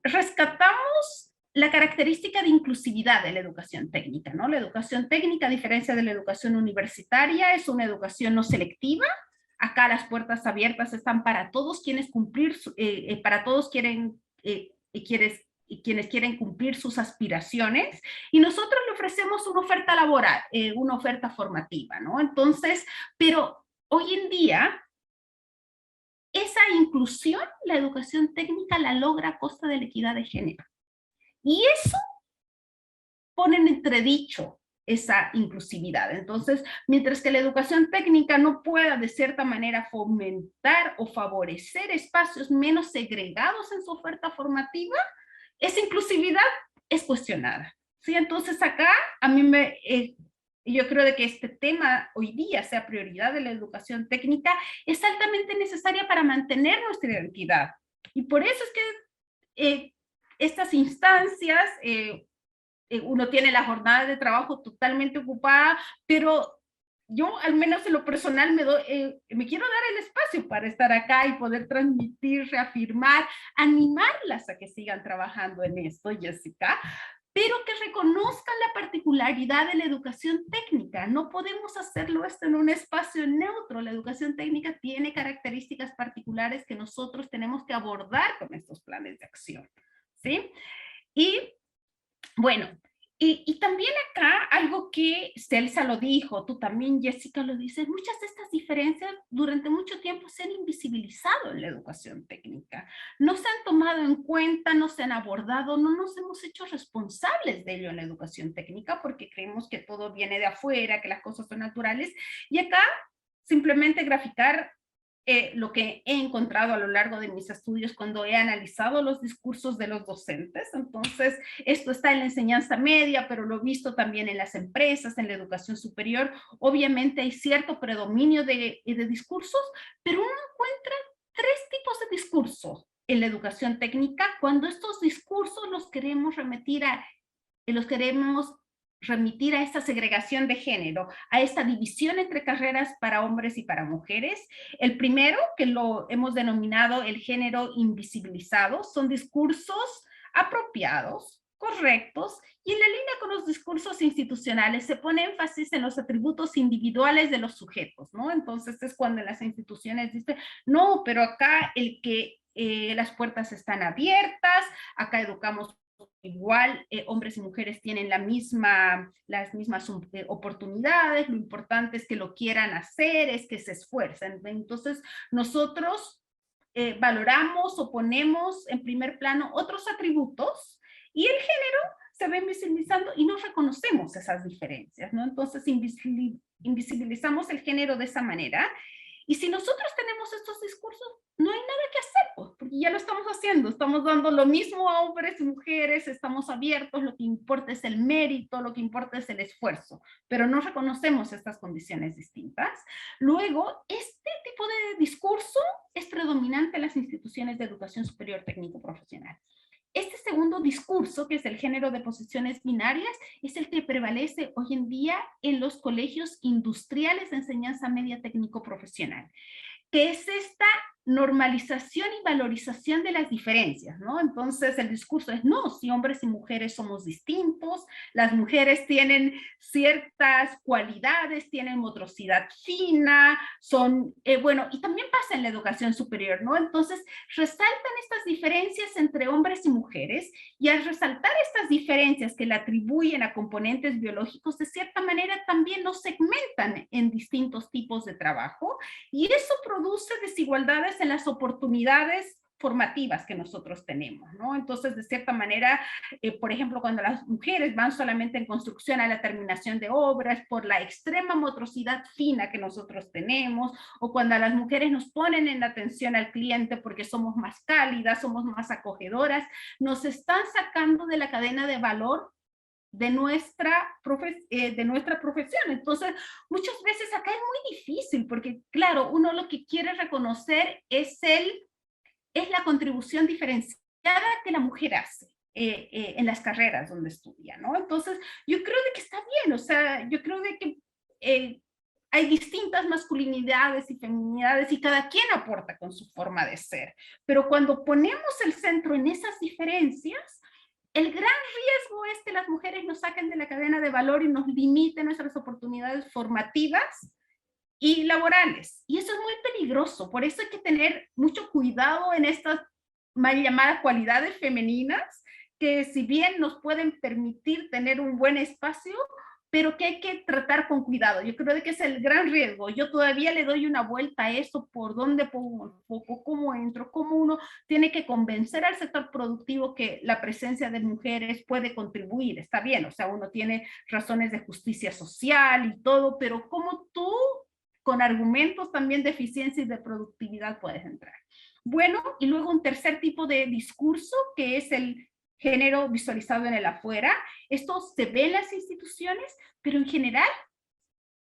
rescatamos la característica de inclusividad de la educación técnica, ¿no? La educación técnica, a diferencia de la educación universitaria, es una educación no selectiva. Acá las puertas abiertas están para todos quienes para todos quienes quieren cumplir sus aspiraciones, y nosotros le ofrecemos una oferta laboral, una oferta formativa, ¿no? Entonces, pero hoy en día, esa inclusión, la educación técnica la logra a costa de la equidad de género. Y eso pone en entredicho esa inclusividad. Entonces, mientras que la educación técnica no pueda de cierta manera fomentar o favorecer espacios menos segregados en su oferta formativa, esa inclusividad es cuestionada, ¿sí? Entonces acá a mí yo creo de que este tema hoy día sea prioridad de la educación técnica, es altamente necesaria para mantener nuestra identidad. Y por eso es que estas instancias, uno tiene la jornada de trabajo totalmente ocupada, pero yo al menos en lo personal me quiero dar el espacio para estar acá y poder transmitir, reafirmar, animarlas a que sigan trabajando en esto, Jessica, pero que reconozcan la particularidad de la educación técnica. No podemos hacerlo esto en un espacio neutro. La educación técnica tiene características particulares que nosotros tenemos que abordar con estos planes de acción, ¿sí? Y bueno, y también acá algo que Celsa lo dijo, tú también, Jessica, lo dices, muchas de estas diferencias durante mucho tiempo se han invisibilizado en la educación técnica. No se han tomado en cuenta, no se han abordado, no nos hemos hecho responsables de ello en la educación técnica porque creemos que todo viene de afuera, que las cosas son naturales. Y acá simplemente graficar lo que he encontrado a lo largo de mis estudios cuando he analizado los discursos de los docentes. Entonces, esto está en la enseñanza media, pero lo he visto también en las empresas, en la educación superior. Obviamente hay cierto predominio de discursos, pero uno encuentra tres tipos de discursos en la educación técnica cuando estos discursos los queremos remitir a esta segregación de género, a esta división entre carreras para hombres y para mujeres. El primero, que lo hemos denominado el género invisibilizado, son discursos apropiados, correctos, y en la línea con los discursos institucionales se pone énfasis en los atributos individuales de los sujetos, ¿no? Entonces es cuando las instituciones dicen, no, pero acá las puertas están abiertas, acá educamos igual, hombres y mujeres tienen las mismas oportunidades, lo importante es que lo quieran hacer, es que se esfuercen. Entonces, nosotros valoramos o ponemos en primer plano otros atributos y el género se va invisibilizando y no reconocemos esas diferencias, ¿no? Entonces, invisibilizamos el género de esa manera. Y si nosotros tenemos estos discursos, no hay nada que hacer, pues, porque ya lo estamos haciendo, estamos dando lo mismo a hombres y mujeres, estamos abiertos, lo que importa es el mérito, lo que importa es el esfuerzo, pero no reconocemos estas condiciones distintas. Luego, este tipo de discurso es predominante en las instituciones de educación superior técnico-profesional. Este segundo discurso, que es el género de posiciones binarias, es el que prevalece hoy en día en los colegios industriales de enseñanza media técnico-profesional, que es esta normalización y valorización de las diferencias, ¿no? Entonces el discurso es, no, si hombres y mujeres somos distintos, las mujeres tienen ciertas cualidades, tienen motricidad fina, son, bueno, y también pasa en la educación superior, ¿no? Entonces resaltan estas diferencias entre hombres y mujeres, y al resaltar estas diferencias que le atribuyen a componentes biológicos, de cierta manera también nos segmentan en distintos tipos de trabajo, y eso produce desigualdades en las oportunidades formativas que nosotros tenemos, ¿no? Entonces, de cierta manera, por ejemplo, cuando las mujeres van solamente en construcción a la terminación de obras por la extrema motricidad fina que nosotros tenemos, o cuando a las mujeres nos ponen en atención al cliente porque somos más cálidas, somos más acogedoras, nos están sacando de la cadena de valor de nuestra profesión. Entonces, muchas veces acá es muy difícil, porque claro, uno lo que quiere reconocer es la contribución diferenciada que la mujer hace en las carreras donde estudia, ¿no? Entonces, yo creo de que está bien, o sea, yo creo de que hay distintas masculinidades y feminidades y cada quien aporta con su forma de ser, pero cuando ponemos el centro en esas diferencias, el gran riesgo es que las mujeres nos saquen de la cadena de valor y nos limiten nuestras oportunidades formativas y laborales. Y eso es muy peligroso. Por eso hay que tener mucho cuidado en estas mal llamadas cualidades femeninas, que si bien nos pueden permitir tener un buen espacio, pero que hay que tratar con cuidado. Yo creo que es el gran riesgo. Yo todavía le doy una vuelta a eso, por dónde pongo el foco, cómo entro, cómo uno tiene que convencer al sector productivo que la presencia de mujeres puede contribuir. Está bien, o sea, uno tiene razones de justicia social y todo, pero cómo tú, con argumentos también de eficiencia y de productividad, puedes entrar. Bueno, y luego un tercer tipo de discurso, que es el género visualizado en el afuera. Esto se ve en las instituciones, pero en general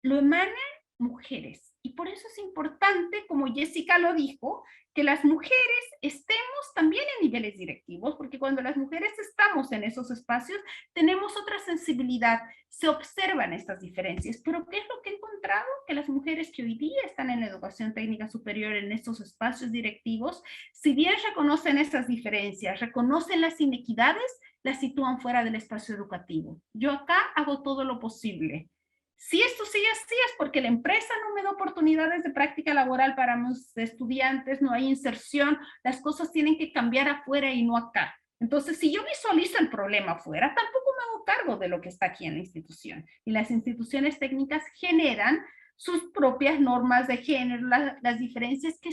lo emanan mujeres. Y por eso es importante, como Jessica lo dijo, que las mujeres estemos también en niveles directivos, porque cuando las mujeres estamos en esos espacios, tenemos otra sensibilidad, se observan estas diferencias. Pero ¿qué es lo que he encontrado? Que las mujeres que hoy día están en la educación técnica superior, en estos espacios directivos, si bien reconocen estas diferencias, reconocen las inequidades, la sitúan fuera del espacio educativo. Yo acá hago todo lo posible. Si esto sigue así es porque la empresa no me da oportunidades de práctica laboral para mis estudiantes, no hay inserción, las cosas tienen que cambiar afuera y no acá. Entonces, si yo visualizo el problema afuera, tampoco me hago cargo de lo que está aquí en la institución. Y las instituciones técnicas generan sus propias normas de género, las diferencias que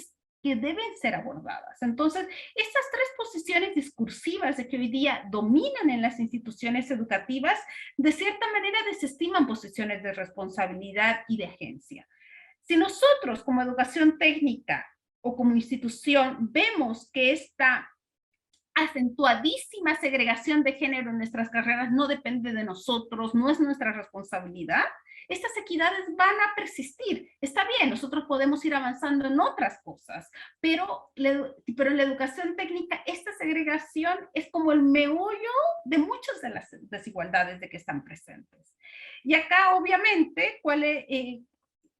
deben ser abordadas. Entonces, estas tres posiciones discursivas de que hoy día dominan en las instituciones educativas, de cierta manera desestiman posiciones de responsabilidad y de agencia. Si nosotros como educación técnica o como institución vemos que esta acentuadísima segregación de género en nuestras carreras no depende de nosotros, no es nuestra responsabilidad, estas equidades van a persistir. Está bien, nosotros podemos ir avanzando en otras cosas, pero en la educación técnica esta segregación es como el meollo de muchas de las desigualdades de que están presentes. Y acá, obviamente,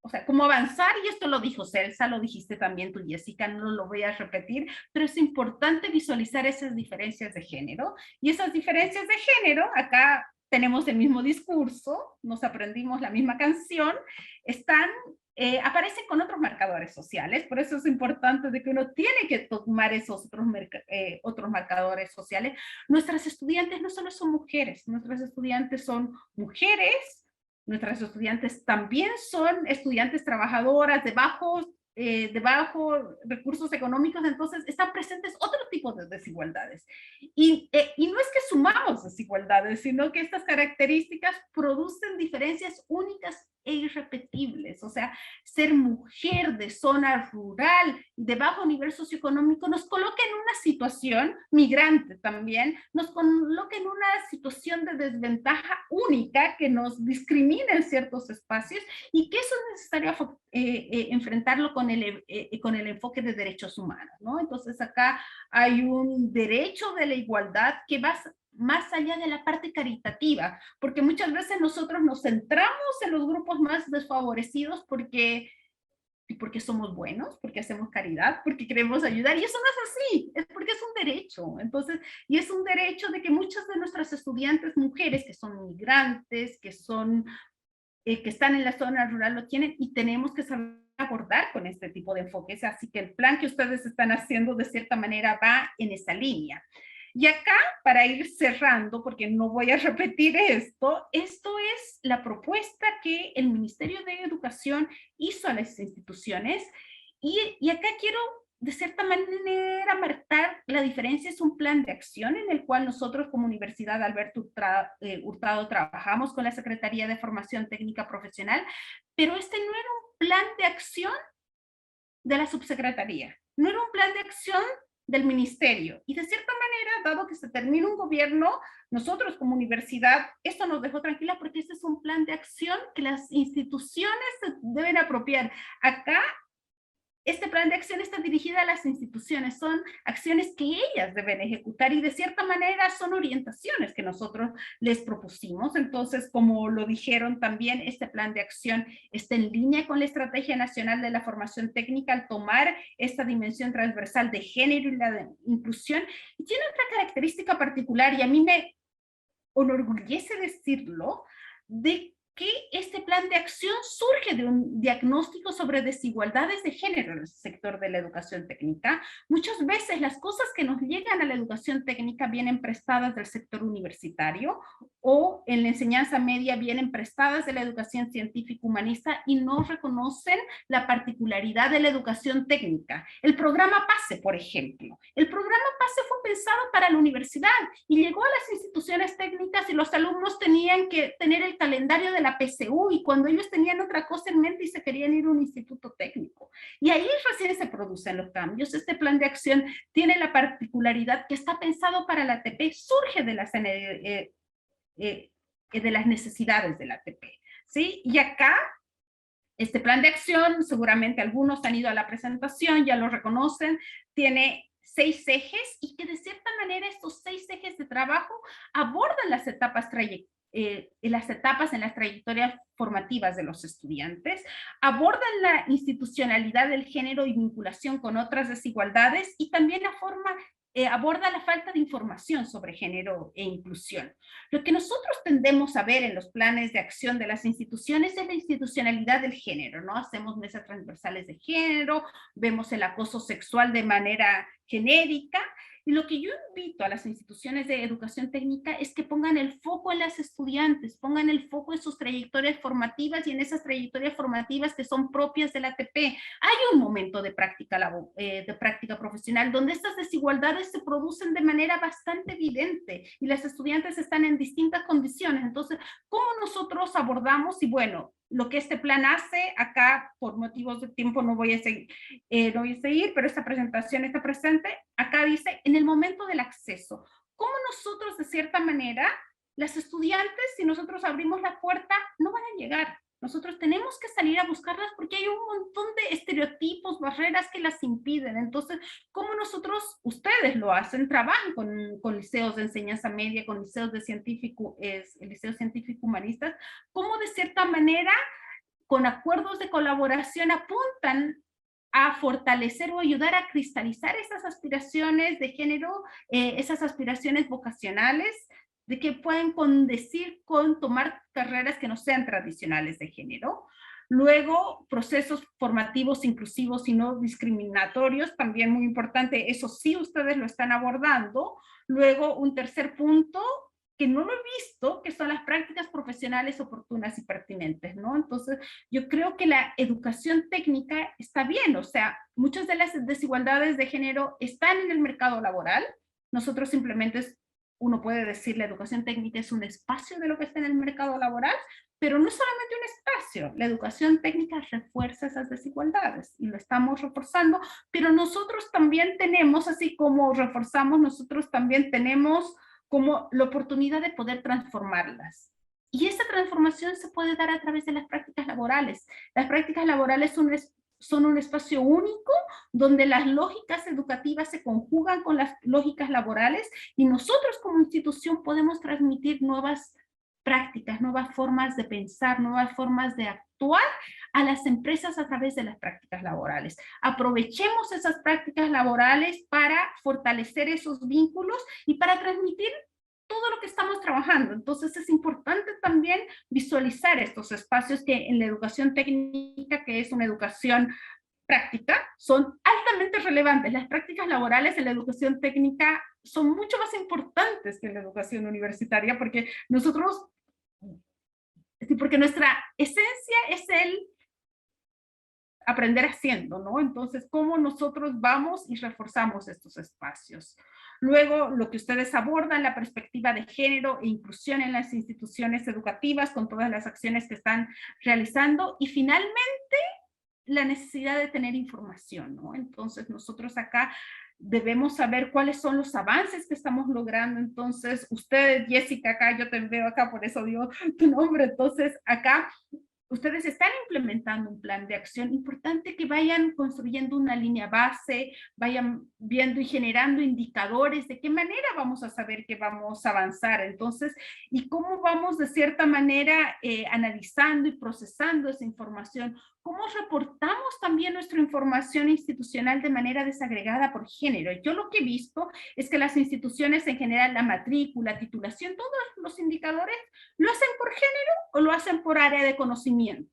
o sea, cómo avanzar, y esto lo dijo Celsa, lo dijiste también tú, Jessica, no lo voy a repetir, pero es importante visualizar esas diferencias de género, y esas diferencias de género, acá tenemos el mismo discurso, nos aprendimos la misma canción, aparecen con otros marcadores sociales, por eso es importante de que uno tiene que tomar esos otros marcadores sociales. Nuestras estudiantes no solo son mujeres, nuestras estudiantes son mujeres, nuestras estudiantes también son estudiantes trabajadoras de bajos recursos económicos, entonces están presentes otro tipo de desigualdades. Y no es que sumamos desigualdades, sino que estas características producen diferencias únicas e irrepetibles. O sea, ser mujer de zona rural, de bajo nivel socioeconómico, nos coloca en una situación, migrante también, nos coloca en una situación de desventaja única que nos discrimina en ciertos espacios y que eso es necesario enfrentarlo con el enfoque de derechos humanos, ¿no? Entonces acá hay un derecho de la igualdad que va más allá de la parte caritativa, porque muchas veces nosotros nos centramos en los grupos más desfavorecidos porque somos buenos, porque hacemos caridad, porque queremos ayudar, y eso no es así, es porque es un derecho. Entonces, y es un derecho de que muchas de nuestras estudiantes mujeres que son migrantes, que están en la zona rural lo tienen, y tenemos que saber abordar con este tipo de enfoques, así que el plan que ustedes están haciendo de cierta manera va en esa línea. Y acá, para ir cerrando, porque no voy a repetir esto es la propuesta que el Ministerio de Educación hizo a las instituciones, y acá quiero de cierta manera marcar la diferencia. Es un plan de acción en el cual nosotros como Universidad Alberto Hurtado trabajamos con la Secretaría de Formación Técnica Profesional, pero este no era un plan de acción de la subsecretaría, no era un plan de acción del ministerio, y de cierta manera, dado que se termina un gobierno, nosotros como universidad, esto nos dejó tranquila porque este es un plan de acción que las instituciones se deben apropiar. Acá, este plan de acción está dirigida a las instituciones, son acciones que ellas deben ejecutar y de cierta manera son orientaciones que nosotros les propusimos. Entonces, como lo dijeron también, este plan de acción está en línea con la Estrategia Nacional de la Formación Técnica al tomar esta dimensión transversal de género y la de inclusión, y tiene otra característica particular, y a mí me enorgullece decirlo, de que este plan de acción surge de un diagnóstico sobre desigualdades de género en el sector de la educación técnica. Muchas veces las cosas que nos llegan a la educación técnica vienen prestadas del sector universitario, o en la enseñanza media vienen prestadas de la educación científica humanista y no reconocen la particularidad de la educación técnica. El programa PASE, por ejemplo. El programa PASE fue pensado para la universidad y llegó a las instituciones técnicas y los alumnos tenían que tener el calendario de la PSU, y cuando ellos tenían otra cosa en mente y se querían ir a un instituto técnico. Y ahí recién se producen los cambios. Este plan de acción tiene la particularidad que está pensado para la ATP, surge de las necesidades de la ATP, ¿sí? Y acá, este plan de acción, seguramente algunos han ido a la presentación, ya lo reconocen, tiene 6 ejes, y que de cierta manera estos 6 ejes de trabajo abordan las etapas en las trayectorias formativas de los estudiantes, abordan la institucionalidad del género y vinculación con otras desigualdades, y también la forma aborda la falta de información sobre género e inclusión. Lo que nosotros tendemos a ver en los planes de acción de las instituciones es la institucionalidad del género, ¿no? Hacemos mesas transversales de género, vemos el acoso sexual de manera genérica, y lo que yo invito a las instituciones de educación técnica es que pongan el foco en las estudiantes, pongan el foco en sus trayectorias formativas y en esas trayectorias formativas que son propias del ATP. Hay un momento de práctica profesional donde estas desigualdades se producen de manera bastante evidente y las estudiantes están en distintas condiciones. Entonces, ¿cómo nosotros abordamos? Y bueno, lo que este plan hace, acá por motivos de tiempo no voy a seguir, pero esta presentación está presente, acá dice, en el momento del acceso, ¿cómo nosotros de cierta manera, las estudiantes, si nosotros abrimos la puerta, no van a llegar? Nosotros tenemos que salir a buscarlas porque hay un montón de estereotipos, barreras que las impiden. Entonces, ¿cómo nosotros, ustedes lo hacen, trabajan con liceos de enseñanza media, con liceos de liceos científico humanistas, cómo de cierta manera, con acuerdos de colaboración, apuntan a fortalecer o ayudar a cristalizar esas aspiraciones de género, esas aspiraciones vocacionales, de que pueden condecir con tomar carreras que no sean tradicionales de género. Luego, procesos formativos inclusivos y no discriminatorios, también muy importante, eso sí ustedes lo están abordando. Luego, un tercer punto, que no lo he visto, que son las prácticas profesionales oportunas y pertinentes, ¿no? Entonces, yo creo que la educación técnica está bien, o sea, muchas de las desigualdades de género están en el mercado laboral. Nosotros simplemente, uno puede decir, la educación técnica es un espacio de lo que está en el mercado laboral, pero no es solamente un espacio, la educación técnica refuerza esas desigualdades y lo estamos reforzando, pero nosotros también tenemos, así como reforzamos, nosotros también tenemos como la oportunidad de poder transformarlas. Y esa transformación se puede dar a través de las prácticas laborales. Las prácticas laborales son un espacio único donde las lógicas educativas se conjugan con las lógicas laborales y nosotros como institución podemos transmitir nuevas prácticas, nuevas formas de pensar, nuevas formas de actuar a las empresas a través de las prácticas laborales. Aprovechemos esas prácticas laborales para fortalecer esos vínculos y para transmitir todo lo que estamos trabajando. Entonces es importante también visualizar estos espacios que en la educación técnica, que es una educación práctica, son altamente relevantes. Las prácticas laborales en la educación técnica son mucho más importantes que en la educación universitaria, porque nuestra esencia es el aprender haciendo, ¿no? Entonces, ¿cómo nosotros vamos y reforzamos estos espacios? Luego, lo que ustedes abordan, la perspectiva de género e inclusión en las instituciones educativas, con todas las acciones que están realizando, y finalmente, la necesidad de tener información, ¿no? Entonces, nosotros acá debemos saber cuáles son los avances que estamos logrando. Entonces, usted, Jessica, acá, yo te veo acá, por eso digo tu nombre. Entonces, acá, ustedes están implementando un plan de acción. Importante que vayan construyendo una línea base, vayan viendo y generando indicadores de qué manera vamos a saber que vamos a avanzar. Entonces, y cómo vamos de cierta manera analizando y procesando esa información. ¿Cómo reportamos también nuestra información institucional de manera desagregada por género? Yo lo que he visto es que las instituciones en general, la matrícula, titulación, todos los indicadores lo hacen por género o lo hacen por área de conocimiento.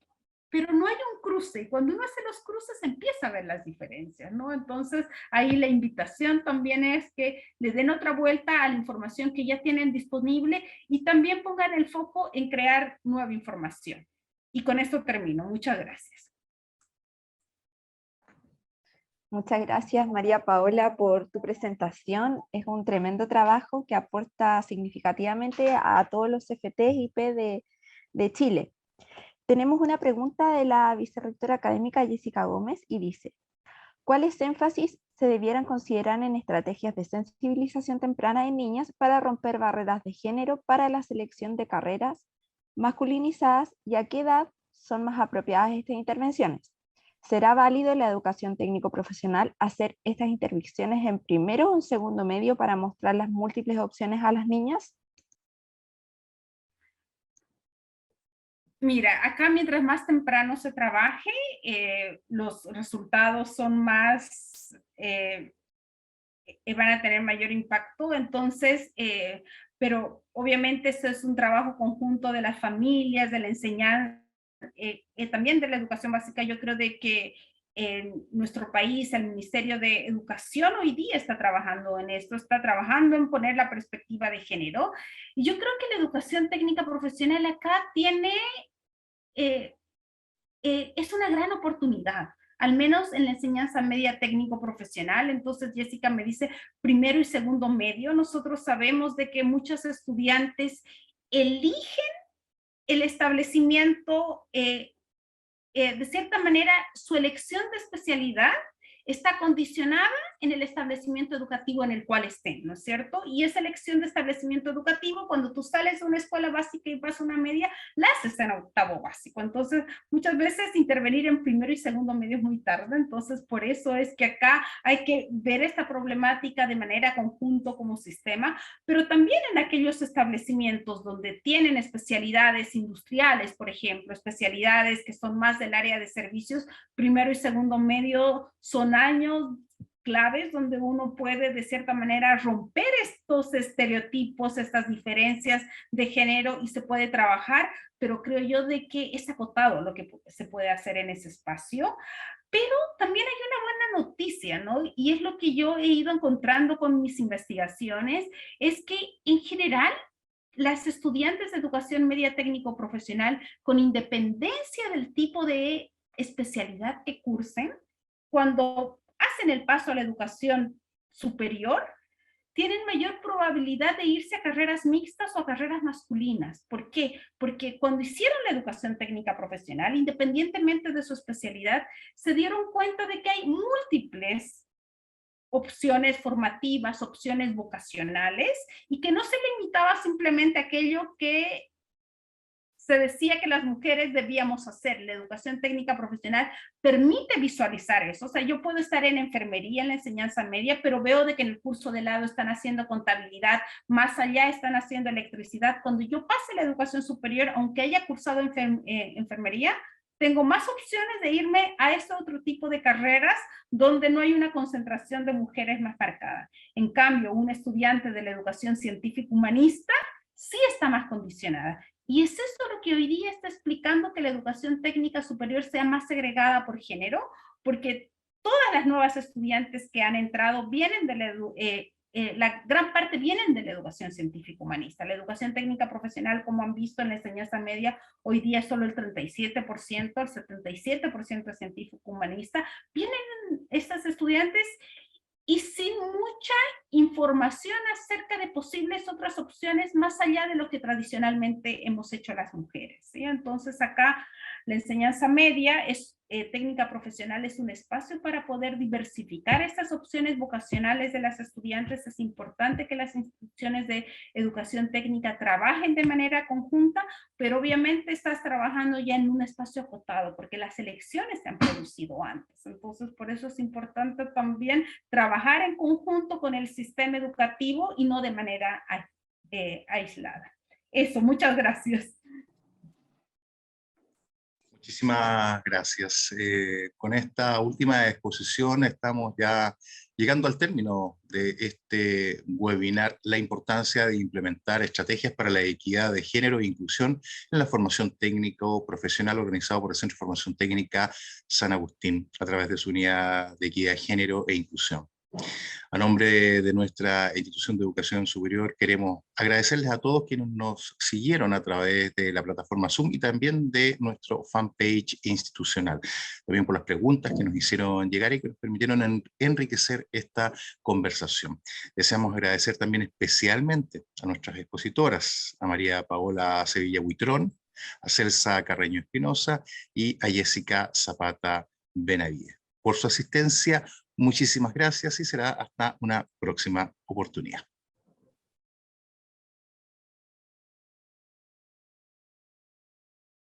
Pero no hay un cruce, y cuando uno hace los cruces empieza a ver las diferencias, ¿no? Entonces, ahí la invitación también es que le den otra vuelta a la información que ya tienen disponible y también pongan el foco en crear nueva información. Y con esto termino. Muchas gracias. Muchas gracias, María Paola, por tu presentación. Es un tremendo trabajo que aporta significativamente a todos los CFTs y IP de Chile. Tenemos una pregunta de la vicerrectora académica Jessica Gómez y dice: ¿cuáles énfasis se debieran considerar en estrategias de sensibilización temprana de niñas para romper barreras de género para la selección de carreras masculinizadas y a qué edad son más apropiadas estas intervenciones? ¿Será válido en la educación técnico-profesional hacer estas intervenciones en primero o en segundo medio para mostrar las múltiples opciones a las niñas? Mira, acá mientras más temprano se trabaje, los resultados son más van a tener mayor impacto. Entonces, pero obviamente eso es un trabajo conjunto de las familias, de la enseñanza, también de la educación básica. Yo creo de que en nuestro país, el Ministerio de Educación hoy día está trabajando en esto, está trabajando en poner la perspectiva de género. Y yo creo que la educación técnica profesional acá tiene, es una gran oportunidad, al menos en la enseñanza media técnico profesional. Entonces Jessica me dice primero y segundo medio. Nosotros sabemos de que muchos estudiantes eligen el establecimiento, de cierta manera, su elección de especialidad está condicionada en el establecimiento educativo en el cual estén, ¿no es cierto? Y esa elección de establecimiento educativo, cuando tú sales de una escuela básica y vas a una media, la haces en octavo básico. Entonces, muchas veces intervenir en primero y segundo medio es muy tarde. Entonces, por eso es que acá hay que ver esta problemática de manera conjunto como sistema, pero también en aquellos establecimientos donde tienen especialidades industriales, por ejemplo, especialidades que son más del área de servicios, primero y segundo medio son años claves donde uno puede de cierta manera romper estos estereotipos, estas diferencias de género, y se puede trabajar, pero creo yo de que es acotado lo que se puede hacer en ese espacio. Pero también hay una buena noticia, ¿no? Y es lo que yo he ido encontrando con mis investigaciones, es que en general las estudiantes de educación media técnico profesional, con independencia del tipo de especialidad que cursen, cuando hacen el paso a la educación superior, tienen mayor probabilidad de irse a carreras mixtas o a carreras masculinas. ¿Por qué? Porque cuando hicieron la educación técnica profesional, independientemente de su especialidad, se dieron cuenta de que hay múltiples opciones formativas, opciones vocacionales, y que no se limitaba simplemente a aquello que se decía que las mujeres debíamos hacer. La educación técnica profesional permite visualizar eso. O sea, yo puedo estar en enfermería, en la enseñanza media, pero veo de que en el curso de lado están haciendo contabilidad, más allá están haciendo electricidad. Cuando yo pase la educación superior, aunque haya cursado enfermería, tengo más opciones de irme a este otro tipo de carreras donde no hay una concentración de mujeres más marcada. En cambio, un estudiante de la educación científico-humanista sí está más condicionada. Y es eso lo que hoy día está explicando que la educación técnica superior sea más segregada por género, porque todas las nuevas estudiantes que han entrado vienen de la gran parte vienen de la educación científico-humanista. La educación técnica profesional, como han visto en la enseñanza media, hoy día es solo el 37%, el 77% es científico-humanista. Vienen estas estudiantes y sin mucha información acerca de posibles otras opciones más allá de lo que tradicionalmente hemos hecho las mujeres, ¿sí? Entonces acá la enseñanza media técnica profesional es un espacio para poder diversificar estas opciones vocacionales de las estudiantes. Es importante que las instituciones de educación técnica trabajen de manera conjunta, pero obviamente estás trabajando ya en un espacio acotado, porque las elecciones se han producido antes. Entonces, por eso es importante también trabajar en conjunto con el sistema educativo y no de manera aislada. Eso, muchas gracias. Muchísimas gracias. Con esta última exposición estamos ya llegando al término de este webinar, la importancia de implementar estrategias para la equidad de género e inclusión en la formación técnico-profesional, organizado por el Centro de Formación Técnica San Agustín, a través de su unidad de equidad de género e inclusión. A nombre de nuestra institución de educación superior, queremos agradecerles a todos quienes nos siguieron a través de la plataforma Zoom y también de nuestro fanpage institucional. También por las preguntas que nos hicieron llegar y que nos permitieron enriquecer esta conversación. Deseamos agradecer también especialmente a nuestras expositoras, a María Paola Sevilla Buitrón, a Celsa Carreño Espinosa y a Jessica Zapata Benavides. Por su asistencia, muchísimas gracias y será hasta una próxima oportunidad.